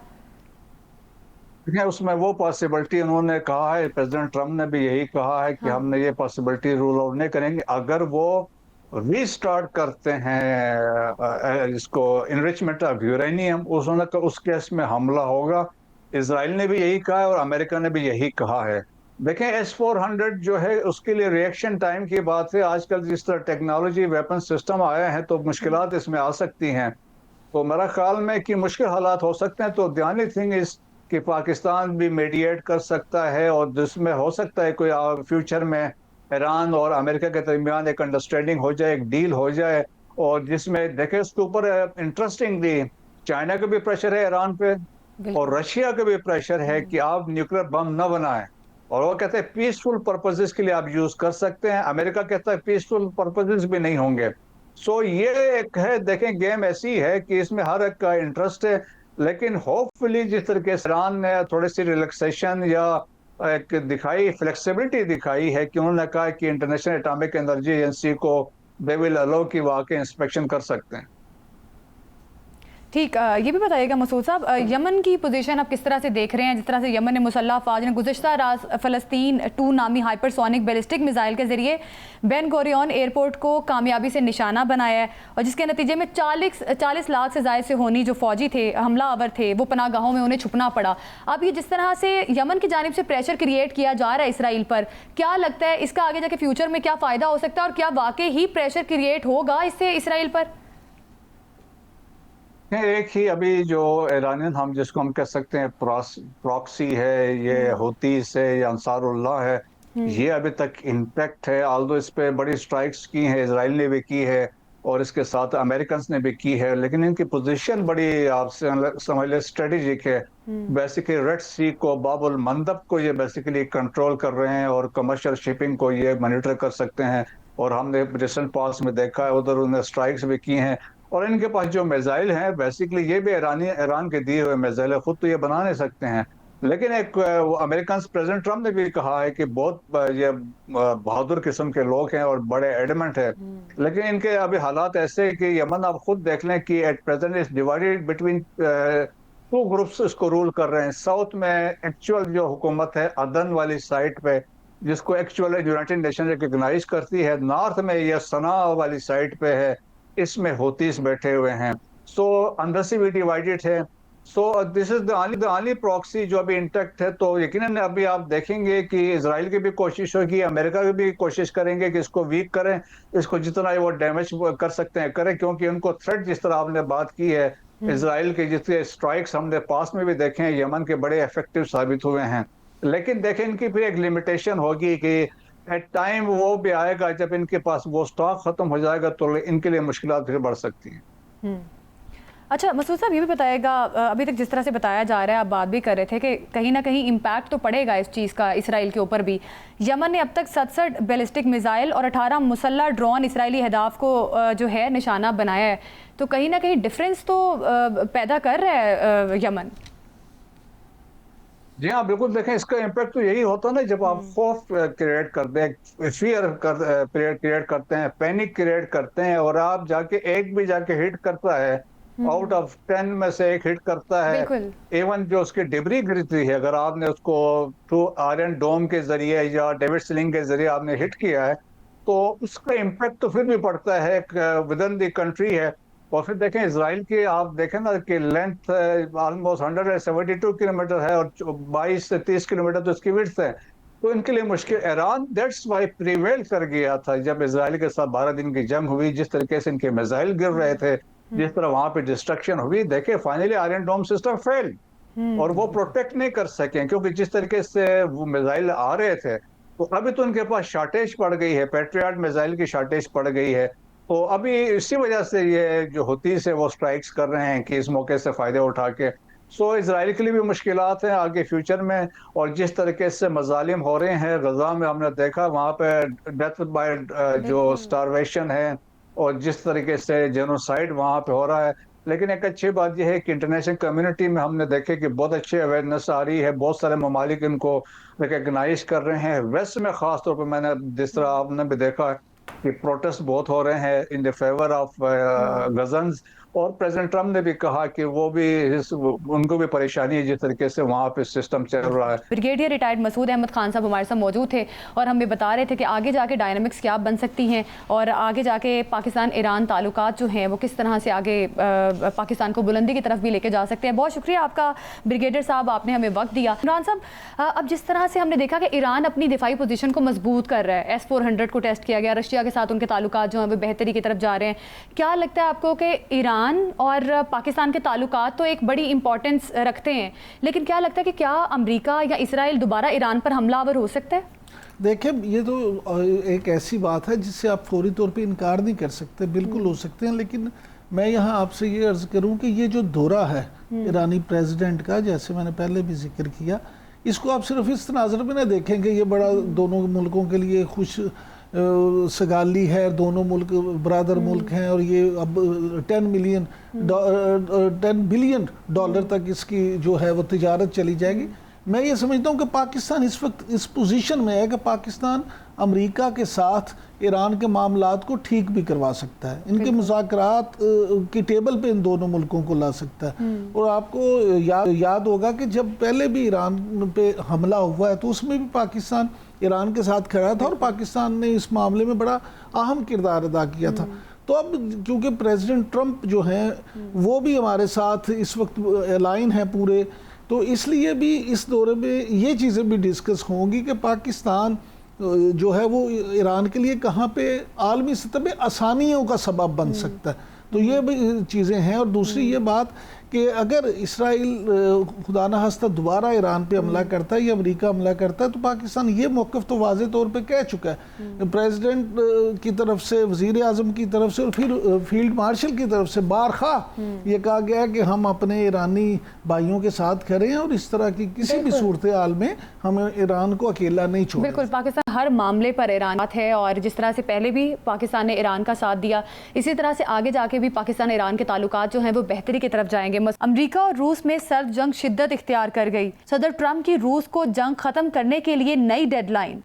उसमें वो पॉसिबिलिटी उन्होंने कहा है, प्रेसिडेंट ट्रम्प ने भी यही कहा है कि हमने ये पॉसिबिलिटी रूल आउट नहीं करेंगे। अगर वो रीस्टार्ट करते हैं इसको इनरिचमेंट ऑफ यूरेनियम, उस केस में हमला होगा। इसराइल ने भी यही कहा है और अमेरिका ने भी यही कहा है। देखें S-400 जो है उसके लिए रिएक्शन टाइम की बात है। आजकल जिस तरह टेक्नोलॉजी वेपन सिस्टम आया है तो मुश्किलात इसमें आ सकती हैं। तो मेरा ख्याल में कि मुश्किल हालात हो सकते हैं। तो द ओनली थिंग इज कि पाकिस्तान भी मीडिएट कर सकता है और जिसमें हो सकता है कोई फ्यूचर में ईरान और अमेरिका के दरमियान एक अंडरस्टैंडिंग हो जाए, एक डील हो जाए। और जिसमें देखें उसके ऊपर इंटरेस्टिंगली चाइना का भी प्रेशर है ईरान पे और रशिया का भी प्रेशर है कि आप न्यूक्लियर बम न बनाएं। और वो कहते हैं पीसफुल पर्पसेस के लिए आप यूज कर सकते हैं। अमेरिका कहता है पीसफुल पर्पसेस भी नहीं होंगे। सो ये एक है, देखें गेम ऐसी है कि इसमें हर एक का इंटरेस्ट है। लेकिन होपफुली जिस तरीके से ईरान ने थोड़ी सी रिलैक्सेशन या एक दिखाई, फ्लेक्सिबिलिटी दिखाई है कि उन्होंने कहा कि इंटरनेशनल एटॉमिक एनर्जी एजेंसी को दे विल अलाउ कि वहाँ के इंस्पेक्शन कर सकते हैं। ठीक। ये भी बताइएगा मसूद साहब, यमन की पोजीशन आप किस तरह से देख रहे हैं? जिस तरह से यमन ने मुसल्लह अफवाज ने गुज़श्ता रात फ़लस्तीन 2 नामी हाइपरसोनिक बैलिस्टिक मिसाइल के ज़रिए बेन गोरियन एयरपोर्ट को कामयाबी से निशाना बनाया है और जिसके नतीजे में 40 लाख से ज़ायद से होनी जो फ़ौजी थे, हमलावर थे, वो पनागाहों में उन्हें छुपना पड़ा। अब ये जिस तरह से यमन की जानिब से प्रेशर क्रिएट किया जा रहा है इसराइल पर, क्या लगता है इसका आगे जाके फ्यूचर में क्या फ़ायदा हो सकता है और क्या वाकई ही प्रेशर क्रिएट होगा इससे इसराइल पर? एक ही अभी जो ईरानियन हम जिसको हम कह सकते हैं प्रॉक्सी है, ये हुतीस है या अंसारुल्लाह है, ये अभी तक इंटैक्ट है। ऑल्दो इस पे बड़ी स्ट्राइक्स की हैं, इजराइल ने भी की है और इसके साथ अमेरिकन ने भी की है। लेकिन इनकी पोजीशन बड़ी आप समझ लें स्ट्रेटेजिक है। बेसिकली रेड सी को, बाबुल मंदब को ये बेसिकली कंट्रोल कर रहे हैं और कमर्शियल शिपिंग को ये मॉनिटर कर सकते हैं। और हमने रिसेंट पास में देखा है उधर उन्होंने स्ट्राइक्स भी की हैं। और इनके पास जो मिसाइल हैं बेसिकली ये भी ईरान के दिए हुए मिसाइल है, खुद तो ये बना नहीं सकते हैं। लेकिन एक अमेरिकन प्रेसिडेंट ट्रम्प ने भी कहा है कि बहुत ये बहादुर किस्म के लोग हैं और बड़े एडमेंट है। लेकिन इनके अभी हालात ऐसे हैं कि यमन आप खुद देख लें कि at present is divided between 2 groups इसको रूल कर रहे हैं। साउथ में एक्चुअल जो हुकूमत है अदन वाली साइड पे, जिसको एक्चुअल यूनाइटेड नेशन रिकग्नाइज करती है। नॉर्थ में यह सना वाली साइड पे है, इसमें होतीस बैठे हुए हैं। सो अंदर से भी डिवाइडेड है। So this is the only proxy जो अभी इंटैक्ट है। तो यकीनन अभी आप देखेंगे कि इजराइल की भी कोशिश होगी, अमेरिका की भी कोशिश करेंगे कि इसको वीक करें, इसको जितना वो डैमेज कर सकते हैं करें, क्योंकि उनको थ्रेट जिस तरह आपने बात की है इजराइल के, जितने स्ट्राइक्स हमने पास में भी देखे हैं यमन के बड़े इफेक्टिव साबित हुए हैं। लेकिन देखें इनकी फिर एक लिमिटेशन होगी कि एट टाइम वो भी आएगा जब इनके पास वो स्टॉक खत्म हो जाएगा तो इनके लिए मुश्किलात फिर बढ़ सकती हैं। अच्छा मसूद साहब, ये भी बताएगा, अभी तक जिस तरह से बताया जा रहा है, आप बात भी कर रहे थे कि कहीं ना कहीं इम्पैक्ट तो पड़ेगा इस चीज़ का इसराइल के ऊपर भी। यमन ने अब तक 67 बैलिस्टिक मिसाइल और 18 मुसल्ला ड्रोन इसराइली अहदाफ को जो है निशाना बनाया है, तो कहीं ना कहीं डिफरेंस तो पैदा कर रहा है यमन। जी हाँ, बिल्कुल। देखें, इसका इम्पैक्ट तो यही होता है ना, जब आप खौफ क्रिएट करते हैं, फियर क्रिएट करते हैं, पैनिक क्रिएट करते हैं, और आप जाके एक भी जाके हिट करता है, आउट ऑफ 10 में से एक हिट करता है। इवन जो उसकी डिबरी गिरती है, अगर आपने उसको थ्रू आयरन डोम के जरिए या डेविड स्लिंग के जरिए आपने हिट किया है, तो उसका इम्पैक्ट तो फिर भी पड़ता है, विद इन द कंट्री है। और फिर देखें इसराइल की, आप देखें ना कि लेंथ ऑलमोस्ट 172 किलोमीटर है और 22 से 30 किलोमीटर तो इसकी विड्थ है। तो इनके लिए मुश्किल, ईरान दैट्स वाई प्रिवेल कर गया था जब इसराइल के साथ 12 दिन की जंग हुई, जिस तरीके से इनके मिसाइल गिर रहे थे, जिस तरह वहां पे डिस्ट्रक्शन हुई। देखे फाइनली आयरन डोम सिस्टम फेल और वो प्रोटेक्ट नहीं कर सके, क्योंकि जिस तरीके से वो मिसाइल आ रहे थे। तो अभी तो उनके पास शॉर्टेज पड़ गई है, पैट्रियट मिसाइल की शॉर्टेज पड़ गई है। तो अभी इसी वजह से ये जो हुतीस है वो स्ट्राइक्स कर रहे हैं कि इस मौके से फायदे उठा के। सो इसराइल के लिए भी मुश्किलात हैं आगे फ्यूचर में। और जिस तरीके से मजालिम हो रहे हैं गजा में, हमने देखा वहाँ पे डेथ बाय जो स्टारवेशन है और जिस तरीके से जेनोसाइड वहाँ पे हो रहा है। लेकिन एक अच्छी बात यह है कि इंटरनेशनल कम्युनिटी में हमने देखे कि बहुत अच्छी अवेयरनेस आ रही है, बहुत सारे ममालिक इनको रिकग्नाइज कर रहे हैं। वेस्ट में खास तौर पर मैंने जिस तरह आपने भी देखा है कि प्रोटेस्ट बहुत हो रहे हैं इन द फेवर ऑफ गजन्स, और प्रेसिडेंट ट्रम्प ने भी कहा कि वो भी उनको भी परेशानी है जिस तरीके से वहाँ पे सिस्टम चल रहा है। ब्रिगेडियर रिटायर्ड मसूद अहमद खान साहब हमारे साथ मौजूद थे और हमें बता रहे थे कि आगे जाके डायनामिक्स क्या बन सकती हैं और आगे जाके पाकिस्तान ईरान ताल्लुकात जो हैं वो किस तरह से आगे पाकिस्तान को बुलंदी की तरफ भी लेके जा सकते हैं। बहुत शुक्रिया आपका ब्रिगेडियर साहब, आपने हमें वक्त दिया। इमरान साहब, अब जिस तरह से हमने देखा कि ईरान अपनी दिफाई पोजीशन को मजबूत कर रहा है, S-400 को टेस्ट किया गया, रशिया के साथ उनके ताल्लुकात जो हैं वो बेहतरी की तरफ जा रहे हैं, क्या लगता है आपको कि ईरान और पाकिस्तान के ताल्लुकात तो एक बड़ी इंपॉर्टेंस रखते हैं, लेकिन क्या लगता है कि क्या अमेरिका या इसराइल दोबारा ईरान पर हमलावर हो सकता है? देखिए, ये तो एक ऐसी बात है जिससे आप फौरी तौर पे इनकार नहीं कर सकते, बिल्कुल हो सकते हैं। लेकिन मैं यहाँ आपसे ये अर्ज करूँ कि ये जो दौरा है ईरानी प्रेसिडेंट का, जैसे मैंने पहले भी जिक्र किया, इसको आप सिर्फ इस तनाज़र में ना देखेंगे ये बड़ा दोनों मुल्कों के लिए खुश सगाली है, दोनों मुल्क बरादर मुल्क हैं और ये अब 10 बिलियन डॉलर तक इसकी जो है वो तिजारत चली जाएगी। मैं ये समझता हूँ कि पाकिस्तान इस वक्त इस पोजीशन में है कि पाकिस्तान अमेरिका के साथ ईरान के मामलात को ठीक भी करवा सकता है, इनके मुज़ाकरात की टेबल पे इन दोनों मुल्कों को ला सकता है। और आपको याद होगा कि जब पहले भी ईरान पे हमला हुआ है तो उसमें भी पाकिस्तान ईरान के साथ खड़ा था और पाकिस्तान ने इस मामले में बड़ा अहम किरदार अदा किया था। तो अब क्योंकि प्रेसिडेंट ट्रंप जो हैं वो भी हमारे साथ इस वक्त अलाइन है पूरे, तो इसलिए भी इस दौरे में ये चीज़ें भी डिस्कस होंगी कि पाकिस्तान जो है वो ईरान के लिए कहाँ पे आलमी सतह पे आसानियों का सबब बन सकता है। तो ये भी चीज़ें हैं। और दूसरी ये बात कि अगर इसराइल खुदा न खास्ता दोबारा ईरान पे हमला करता है या अमेरिका हमला करता है तो पाकिस्तान ये मौक़िफ़ तो वाज़े तौर पे कह चुका है, प्रेसिडेंट की तरफ से, वज़ीर आज़म की तरफ से और फिर फील्ड मार्शल की तरफ से बारखा ये कहा गया है कि हम अपने ईरानी भाइयों के साथ खड़े हैं और इस तरह की किसी भी सूरत हाल में हम ईरान को अकेला नहीं छोड़ेंगे। बिल्कुल, पाकिस्तान हर मामले पर ईरान है और जिस तरह से पहले भी पाकिस्तान ने ईरान का साथ दिया, इसी तरह से आगे जाके भी पाकिस्तान ईरान के ताल्लुकात जो हैं वो बेहतरी की तरफ जाएंगे। अमेरिका और रूस में सर्द जंग शिद्दत इख्तियार कर गई, सदर ट्रंप की रूस को जंग खत्म करने के लिए नई डेडलाइन।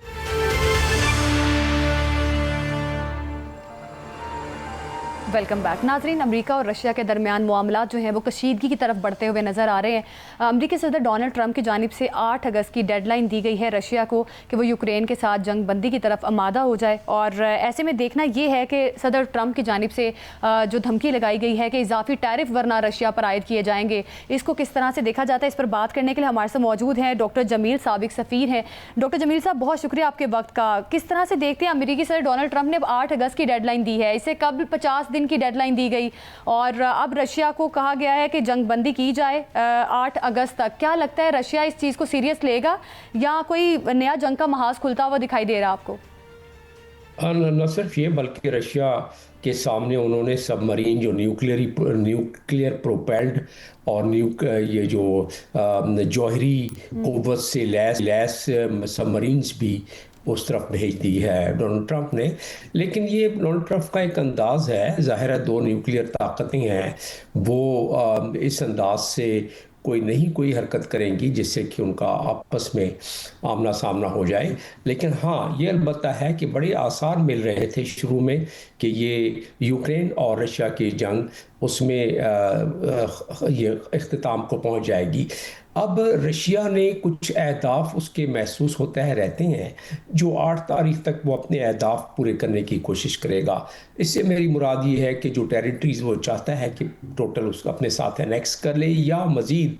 वेलकम बैक नाजरीन। अमेरिका और रशिया के दरमियान मामलात जो हैं वो कशीदगी की तरफ बढ़ते हुए नज़र आ रहे हैं। अमेरिकी सदर डोनाल्ड ट्रंप की जानिब से 8 अगस्त की डेडलाइन दी गई है रशिया को कि वो यूक्रेन के साथ जंग बंदी की तरफ आमादा हो जाए। और ऐसे में देखना ये है कि सदर ट्रंप की जानिब से जो धमकी लगाई गई है कि इजाफी टैरिफ वरना रशिया पर आयद किए जाएंगे, इसको किस तरह से देखा जाता है, इस पर बात करने के लिए हमारे साथ मौजूद हैं डॉक्टर जमील, साबिक सफ़ीर हैं। डॉक्टर जमील साहब, बहुत शुक्रिया आपके वक्त का। किस तरह से देखते हैं अमेरिकी सदर डोनाल्ड ट्रंप ने 8 अगस्त की डेडलाइन दी है, इससे कबल 50 दिन की डेडलाइन दी गई और अब रशिया को कहा गया है कि जंग बंदी की जाए 8 अगस्त तक। क्या लगता है रशिया इस चीज़ को सीरियस लेगा या कोई नया जंग का महाज खुलता हुआ दिखाई दे रहा है आपको? न सिर्फ ये बल्कि रशिया के सामने उन्होंने सबमरीन जो न्यूक्लियर प्रोपेल्ड और ये जो जौहरी कुव्वत से लैस सबमरीन्स भी उस तरफ भेज दी है डोनाल्ड ट्रंप ने। लेकिन ये डोनाल्ड ट्रंप का एक अंदाज़ है, ज़ाहिर है दो न्यूक्लियर ताकतें हैं, वो इस अंदाज से कोई हरकत करेंगी जिससे कि उनका आपस में आमना सामना हो जाए। लेकिन हाँ, ये अलबत्ता है कि बड़े आसार मिल रहे थे शुरू में कि ये यूक्रेन और रशिया की जंग उसमें ये इख्तिताम को पहुंच जाएगी। अब रशिया ने कुछ अहदाफ उसके महसूस होता है रहते हैं, जो 8 तारीख तक वो अपने अहदाफ पूरे करने की कोशिश करेगा। इससे मेरी मुराद ये है कि जो टेरिटरीज वो चाहता है कि टोटल उसको अपने साथ एनेक्स कर ले या मज़ीद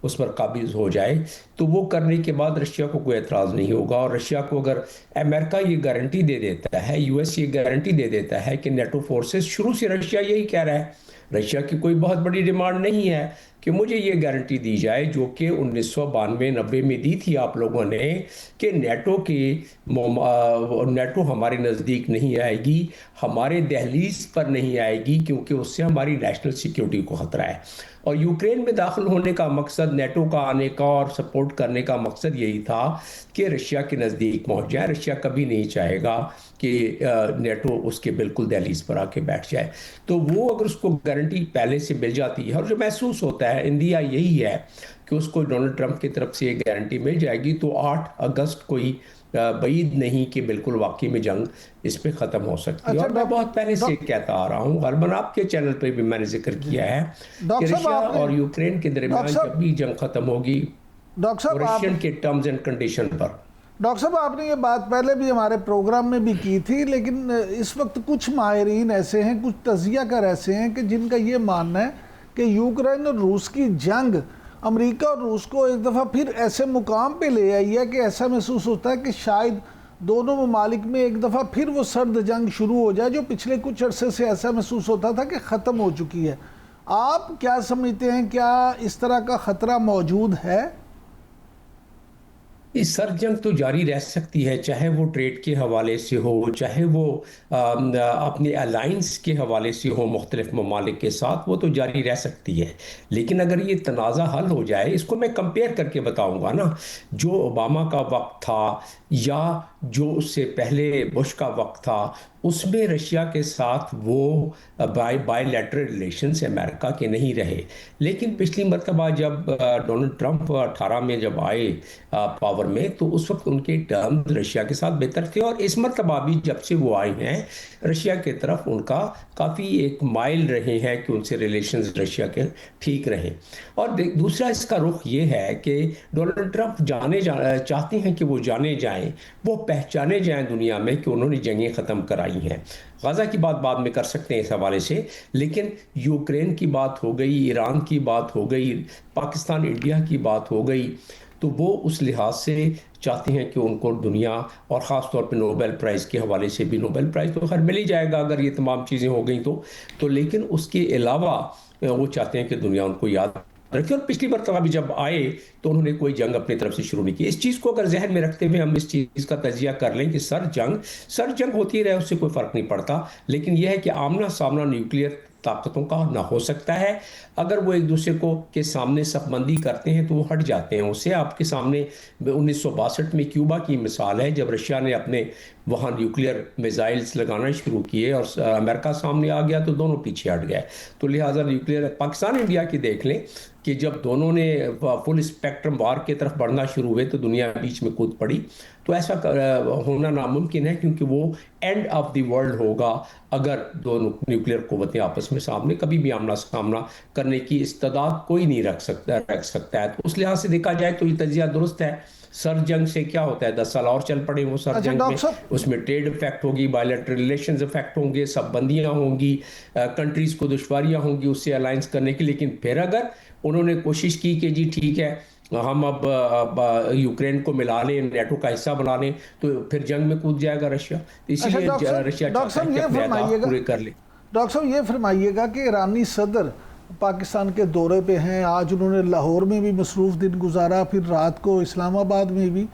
उस पर काबिज हो जाए, तो वो करने के बाद रशिया को कोई एतराज़ नहीं होगा। और रशिया को अगर अमेरिका ये गारंटी दे देता है, यूएस ये गारंटी दे देता है कि नेटो फोर्सेस, शुरू से रशिया यही कह रहा है, रशिया की कोई बहुत बड़ी डिमांड नहीं है कि मुझे ये गारंटी दी जाए जो कि 1992-90 में दी थी आप लोगों ने कि नेटो हमारे नज़दीक नहीं आएगी, हमारे दहलीज पर नहीं आएगी, क्योंकि उससे हमारी नेशनल सिक्योरिटी को ख़तरा है। और यूक्रेन में दाखिल होने का मकसद, नेटो का आने का और सपोर्ट करने का मकसद यही था कि रशिया के नज़दीक पहुंच जाए। रशिया कभी नहीं चाहेगा कि नेटो उसके बिल्कुल दहलीज पर आके बैठ जाए। तो वो अगर उसको गारंटी पहले से मिल जाती है, और जो महसूस होता है इंडिया यही है कि उसको डोनाल्ड ट्रंप की तरफ से ये गारंटी मिल जाएगी, तो 8 अगस्त को ही बईद नहीं कि बिल्कुल वाकई में जंग इस पे ख़त्म हो सकती है। और मैं बहुत पहले से कहता आ रहा हूँ, गलबन आपके चैनल पे भी मैंने जिक्र किया है कि रशिया और यूक्रेन के दरमियान जब भी जंग ख़त्म होगी रशियन के टर्म्स एंड कंडीशन पर। डॉक्टर साहब, आपने ये बात पहले भी हमारे प्रोग्राम में भी की थी, लेकिन इस वक्त कुछ माहिरीन ऐसे हैं, कुछ तज्जियाकार ऐसे हैं कि जिनका ये मानना है कि यूक्रेन और रूस की जंग अमेरिका और रूस को एक दफ़ा फिर ऐसे मुकाम पे ले आई है कि ऐसा महसूस होता है कि शायद दोनों ममालिक में एक दफ़ा फिर वो सर्द जंग शुरू हो जाए, जो पिछले कुछ अरसे से ऐसा महसूस होता था कि ख़त्म हो चुकी है। आप क्या समझते हैं, क्या इस तरह का ख़तरा मौजूद है? इस सर्द जंग तो जारी रह सकती है, चाहे वो ट्रेड के हवाले से हो, चाहे वो अपने अलाइंस के हवाले से हो मुख्तलिफ ममालिक के साथ, वो तो जारी रह सकती है। लेकिन अगर ये तनाज़ा हल हो जाए, इसको मैं कंपेयर करके बताऊंगा ना, जो ओबामा का वक्त था या जो उससे पहले बुश का वक्त था, उसमें रशिया के साथ वो बायलैटरल रिलेशंस अमेरिका के नहीं रहे। लेकिन पिछली मरतबा जब डोनाल्ड ट्रंप 18 में जब आए पावर में, तो उस वक्त उनके टर्म्स रशिया के साथ बेहतर थे। और इस मरतबा भी जब से वो आए हैं, रशिया की तरफ उनका काफ़ी एक माइल रहे हैं कि उनसे रिलेशंस रशिया के ठीक रहे। और दूसरा इसका रुख ये है कि डोनाल्ड ट्रंप चाहते हैं कि वो जाने जाएं, वो पहचाने जाएं दुनिया में कि उन्होंने जंगें ख़त्म कराई हैं। गाज़ा की बात बाद में कर सकते हैं इस हवाले से, लेकिन यूक्रेन की बात हो गई, ईरान की बात हो गई, पाकिस्तान इंडिया की बात हो गई, तो वो उस लिहाज से चाहते हैं कि उनको दुनिया और ख़ास तौर पे नोबेल प्राइज़ के हवाले से भी, नोबेल प्राइज़ तो खैर मिल ही जाएगा अगर ये तमाम चीज़ें हो गई तो लेकिन उसके अलावा वो चाहते हैं कि दुनिया उनको याद रखे। और पिछली मरतबा भी जब आए तो उन्होंने कोई जंग अपनी तरफ से शुरू नहीं की। इस चीज़ को अगर जहन में रखते हुए हम इस चीज़ का तजिया कर लें कि सर्द जंग होती रहे, उससे कोई फ़र्क नहीं पड़ता, लेकिन यह है कि आमना सामना न्यूक्लियर ताकतों का ना हो सकता है। अगर वो एक दूसरे को के सामने सफबंदी करते हैं तो वो हट जाते हैं उससे। आपके सामने 1962 में क्यूबा की मिसाल है, जब रशिया ने अपने वहाँ न्यूक्लियर मिसाइल्स लगाना शुरू किए और अमेरिका सामने आ गया तो दोनों पीछे हट गए। तो लिहाजा न्यूक्लियर, पाकिस्तान इंडिया की देख लें कि जब दोनों ने फुल स्पेक्ट्रम वार की तरफ बढ़ना शुरू हुए तो दुनिया बीच में कूद पड़ी। तो ऐसा होना नामुमकिन है, क्योंकि वो एंड ऑफ द वर्ल्ड होगा अगर दो न्यूक्लियर कुव्वतें आपस में सामने कभी भी आमना सामना करने की इस्तेदाद कोई नहीं रख सकता है। तो उस लिहाज से देखा जाए तो ये तजिया दुरुस्त है। सर्द जंग से क्या होता है, 10 साल और चल पड़े वो सर्द जंग में, उसमें ट्रेड इफेक्ट होगी, बायलैटरल रिलेशंस इफेक्ट होंगे, सब बंदियां होंगी, कंट्रीज को दुश्वारियां होंगी उससे अलायंस करने की। लेकिन फिर अगर उन्होंने कोशिश की कि जी ठीक है हम अब यूक्रेन को मिला लें, नेटो का हिस्सा बना लें, तो फिर जंग में कूद जाएगा रशिया। तो इसीलिए रशिया चाहता है कि अपने अहदाफ पूरे कर ले। डॉक्टर साहब, ये फरमाइएगा कि ईरानी सदर पाकिस्तान के दौरे पे हैं, आज उन्होंने लाहौर में भी मसरूफ़ दिन गुजारा, फिर रात को इस्लामाबाद में भी,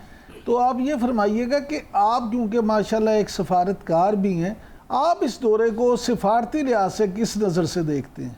तो आप ये फरमाइएगा कि आप क्योंकि माशाल्लाह एक सफारतकार भी हैं, आप इस दौरे को सिफारती लिहाज से किस नज़र से देखते हैं?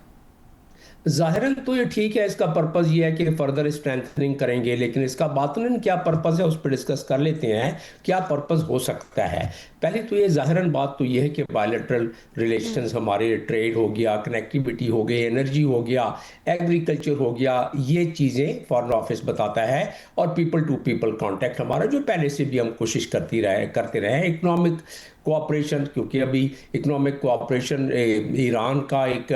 ज़ाहिरन तो ये ठीक है, इसका पर्पज़ ये है कि फर्दर स्ट्रेंथनिंग करेंगे, लेकिन इसका बातनन क्या पर्पज़ है उस पर डिस्कस कर लेते हैं। क्या पर्पज़ हो सकता है? पहले तो ये ज़ाहिरन बात तो ये है कि बायलैटरल रिलेशंस हमारे, ट्रेड हो गया, कनेक्टिविटी हो गई, एनर्जी हो गया, एग्रीकल्चर हो गया, ये चीज़ें फॉरेन ऑफिस बताता है। और पीपल टू पीपल कांटेक्ट हमारा जो पहले से भी हम कोशिश करते रहे। इकोनॉमिक कोऑपरेशन, क्योंकि अभी इकोनॉमिक कोऑपरेशन ईरान का एक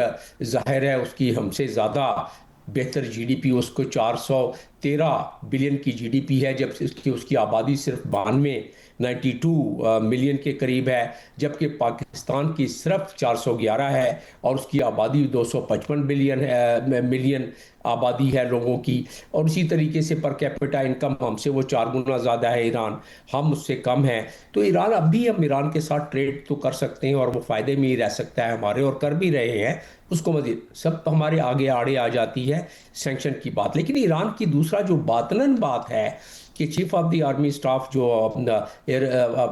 ज़ाहिर है उसकी हमसे ज़्यादा बेहतर जीडीपी, उसको 413 बिलियन की जीडीपी है, जब उसकी आबादी सिर्फ 92 मिलियन के करीब है, जबकि पाकिस्तान की सिर्फ 411 है और उसकी आबादी 255 मिलियन आबादी है लोगों की। और इसी तरीके से पर कैपिटा इनकम हमसे वो 4 गुना ज़्यादा है ईरान, हम उससे कम है। तो ईरान, अभी हम ईरान के साथ ट्रेड तो कर सकते हैं और वो फ़ायदे में ही रह सकता है हमारे, और कर भी रहे हैं। उसको मजीद सब हमारे आगे आड़े आ जाती है सैंक्शन की बात। लेकिन ईरान की दूसरा जो बातनन बात है कि chief of the army staff जो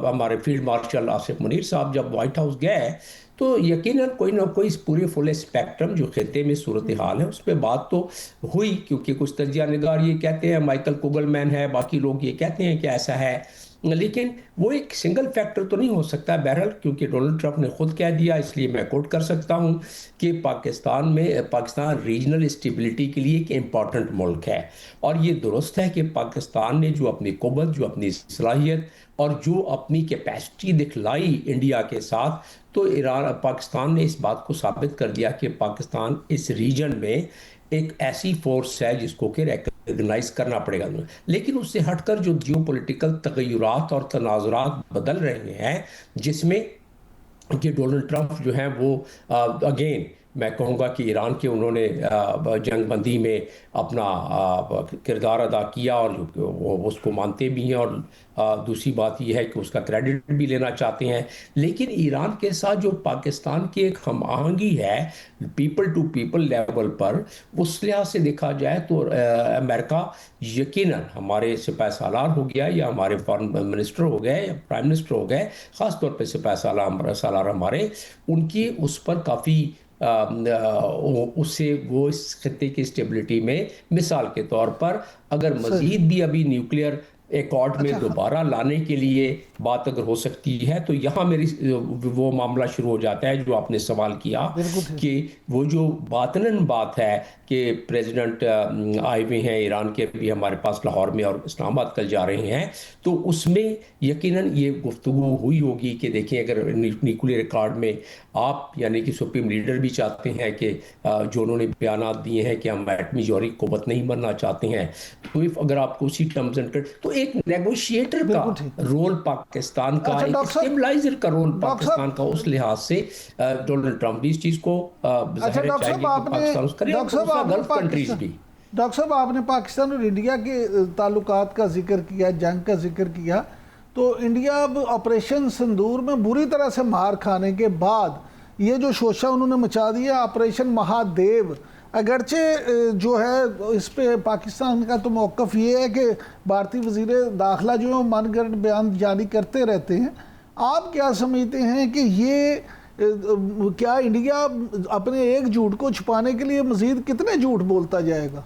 हमारे फील्ड मार्शल आसिफ मुनीर साहब जब वाइट हाउस गए, तो यकीनन कोई ना कोई इस पूरे फुल स्पेक्ट्रम जो खित्ते में सूरत हाल है उस पर बात तो हुई, क्योंकि कुछ तजिया निगार ये कहते हैं, माइकल कुगलमैन है, बाकी लोग ये कहते हैं कि ऐसा है, लेकिन वो एक सिंगल फैक्टर तो नहीं हो सकता बहरहाल, क्योंकि डोनाल्ड ट्रंप ने खुद कह दिया, इसलिए मैं कोट कर सकता हूँ कि पाकिस्तान रीजनल स्टेबिलिटी के लिए एक इम्पॉर्टेंट मुल्क है। और ये दुरुस्त है कि पाकिस्तान ने जो अपनी कुव्वत, जो अपनी सलाहियत और जो अपनी कैपेसिटी दिखलाई इंडिया के साथ, तो पाकिस्तान ने इस बात को साबित कर दिया कि पाकिस्तान इस रीजन में एक ऐसी फोर्स है जिसको कि रिकग्नाइज करना पड़ेगा। लेकिन उससे हटकर जो जियोपॉलिटिकल तगय्युरात और तनाज़ुरात बदल रहे हैं, जिसमें कि डोनाल्ड ट्रंप जो हैं वो अगेन मैं कहूँगा कि ईरान के उन्होंने जंगबंदी में अपना किरदार अदा किया और वो उसको मानते भी हैं, और दूसरी बात यह है कि उसका क्रेडिट भी लेना चाहते हैं। लेकिन ईरान के साथ जो पाकिस्तान की एक हम आहंगी है पीपल टू पीपल लेवल पर, उस लिहाज से देखा जाए तो अमेरिका यकीनन हमारे सिपाही सालार हो गया या हमारे फॉरेन मिनिस्टर हो गए या प्राइम मिनिस्टर हो गए, ख़ास तौर पर सिपाही सालार हमारे, उनकी उस पर काफ़ी उससे वो इस खित्ते की स्टेबिलिटी में, मिसाल के तौर पर अगर मजीद भी अभी न्यूक्लियर एकॉर्ड में दोबारा लाने के लिए बात अगर हो सकती है, तो यहाँ मेरी वो मामला शुरू हो जाता है जो आपने सवाल किया कि वो जो बातनन बात है कि प्रेसिडेंट आए हुए हैं ईरान के, भी हमारे पास लाहौर में और इस्लामाबाद कल जा रहे हैं, तो उसमें यकीनन ये गुफ्तगू हुई होगी कि देखिए अगर न्यूक्लियर रिकॉर्ड में आप यानी कि सुप्रीम लीडर भी चाहते हैं कि जो उन्होंने बयानात दिए हैं कि हम एटमी जौहरी क़ुव्वत नहीं बनना चाहते हैं, तो अगर आपको उसी टर्म्स एंड तो एक नेगोशिएटर का रोल पाकिस्तान का, एक स्टेबलाइजर का रोल पाकिस्तान का, उस लिहाज से डोनाल्ड ट्रंप भी इस चीज़ को डॉक्टर साहब आपने पाकिस्तान और इंडिया के ताल्लुकात का जिक्र किया, जंग का जिक्र किया, तो इंडिया अब ऑपरेशन सिंदूर में बुरी तरह से मार खाने के बाद ये जो शोशा उन्होंने मचा दिया ऑपरेशन महादेव, अगरचे जो है इस पे पाकिस्तान का तो मौक़िफ़ ये है कि भारतीय वज़ीर दाखिला जो है मनगढ़ंत बयान जारी करते रहते हैं, आप क्या समझते हैं कि ये क्या इंडिया अपने एक झूठ को छुपाने के लिए मज़ीद कितने झूठ बोलता जाएगा?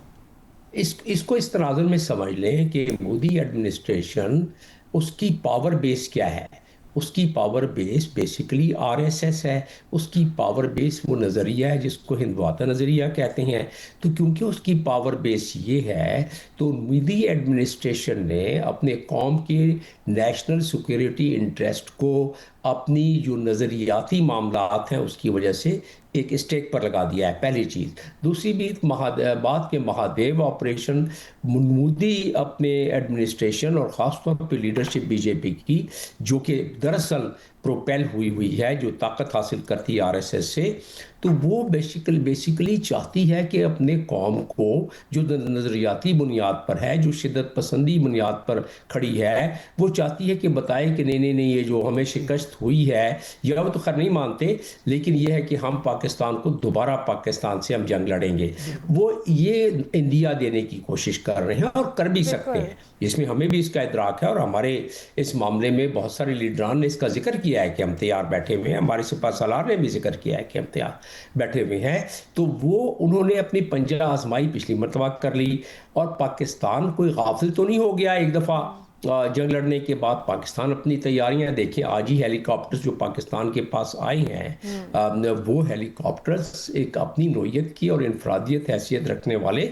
इसको इस तनाज़ुर में समझ लें कि मोदी एडमिनिस्ट्रेशन, उसकी पावर बेस क्या है? उसकी पावर बेस बेसिकली आरएसएस है। उसकी पावर बेस वो नज़रिया है जिसको हिंदवाता नज़रिया कहते हैं। तो क्योंकि उसकी पावर बेस ये है, तो मोदी एडमिनिस्ट्रेशन ने अपने कौम के नेशनल सिक्योरिटी इंटरेस्ट को अपनी जो नज़रियाती मामलात हैं उसकी वजह से एक स्टेक पर लगा दिया है, पहली चीज़। दूसरी बात के महादेव ऑपरेशन मोदी अपने एडमिनिस्ट्रेशन और ख़ास तौर पर लीडरशिप बीजेपी की, जो कि दरअसल प्रोपेल हुई है, जो ताकत हासिल करती है आरएसएस से, तो वो बेसिकली चाहती है कि अपने कौम को, जो नज़रियाती बुनियाद पर है, जो शिद्दत पसंदी बुनियाद पर खड़ी है, वो चाहती है कि बताए कि नहीं नहीं नहीं, ये जो हमें शिकस्त हुई है, या वो तो खैर नहीं मानते, लेकिन ये है कि हम पाकिस्तान को दोबारा पाकिस्तान से हम जंग लड़ेंगे। वो ये इंडिया देने की कोशिश कर रहे हैं और कर भी सकते हैं, इसमें हमें भी इसका इदराक है। और हमारे इस मामले में बहुत सारे लीडरान ने इसका जिक्र किया है कि हम तैयार बैठे हुए हैं, हमारे सिपा सलार ने भी जिक्र किया है कि हम तैयार बैठे हुए हैं। तो वो उन्होंने अपनी पंजा आजमाई पिछली मरतबा कर ली, और पाकिस्तान कोई गाफिल तो नहीं हो गया एक दफ़ा जंग लड़ने के बाद। पाकिस्तान अपनी तैयारियां देखें, आज ही हेलीकॉप्टर्स जो पाकिस्तान के पास आए हैं, वो हेलीकॉप्टर्स एक अपनी नोयत की और इनफरादियत हैसियत रखने वाले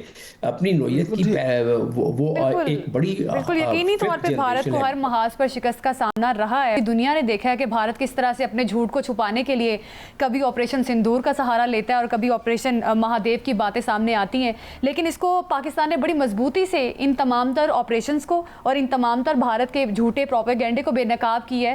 अपनी नोयत की वो एक बड़ी बिल्कुल यकीनी तौर पे भारत को हर महाज पर शिकस्त का सामना रहा है। दुनिया ने देखा है कि भारत किस तरह से अपने झूठ को छुपाने के लिए कभी ऑपरेशन सिंदूर का सहारा लेता है और कभी ऑपरेशन महादेव की बातें सामने आती हैं, लेकिन इसको पाकिस्तान ने बड़ी मजबूती से इन तमाम तर ऑपरेशंस को और इन तमाम तर भारत के झूठे प्रोपेगेंडे को बेनकाब की है।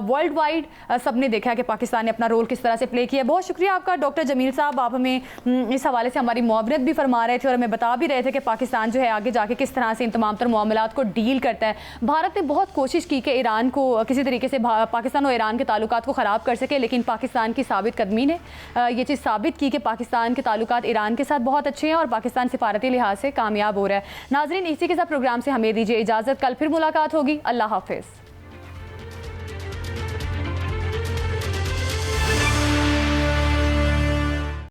वर्ल्ड वाइड सबने देखा है कि पाकिस्तान ने अपना रोल किस तरह से प्ले किया है। बहुत शुक्रिया आपका डॉक्टर जमील साहब, आप हमें इस हवाले से हमारी मुआवनत भी फरमा रहे थे और हमें बता भी रहे थे कि पाकिस्तान जो है आगे जाके किस तरह से इन तमाम तर मामलात को डील करता है। भारत ने बहुत कोशिश की कि ईरान को किसी तरीके से पाकिस्तान और ईरान के ताल्लुकात को ख़राब कर सके, लेकिन पाकिस्तान की साबित कदमी ने ये चीज़ साबित की कि पाकिस्तान के ताल्लुकात ईरान के साथ बहुत अच्छे हैं और पाकिस्तान सिफारती लिहाज से कामयाब हो रहा है। नाजरीन, इसी के साथ प्रोग्राम से हमें दीजिए इजाज़त, कल फिर मुलाकात होगी। अल्लाह हाफिज़।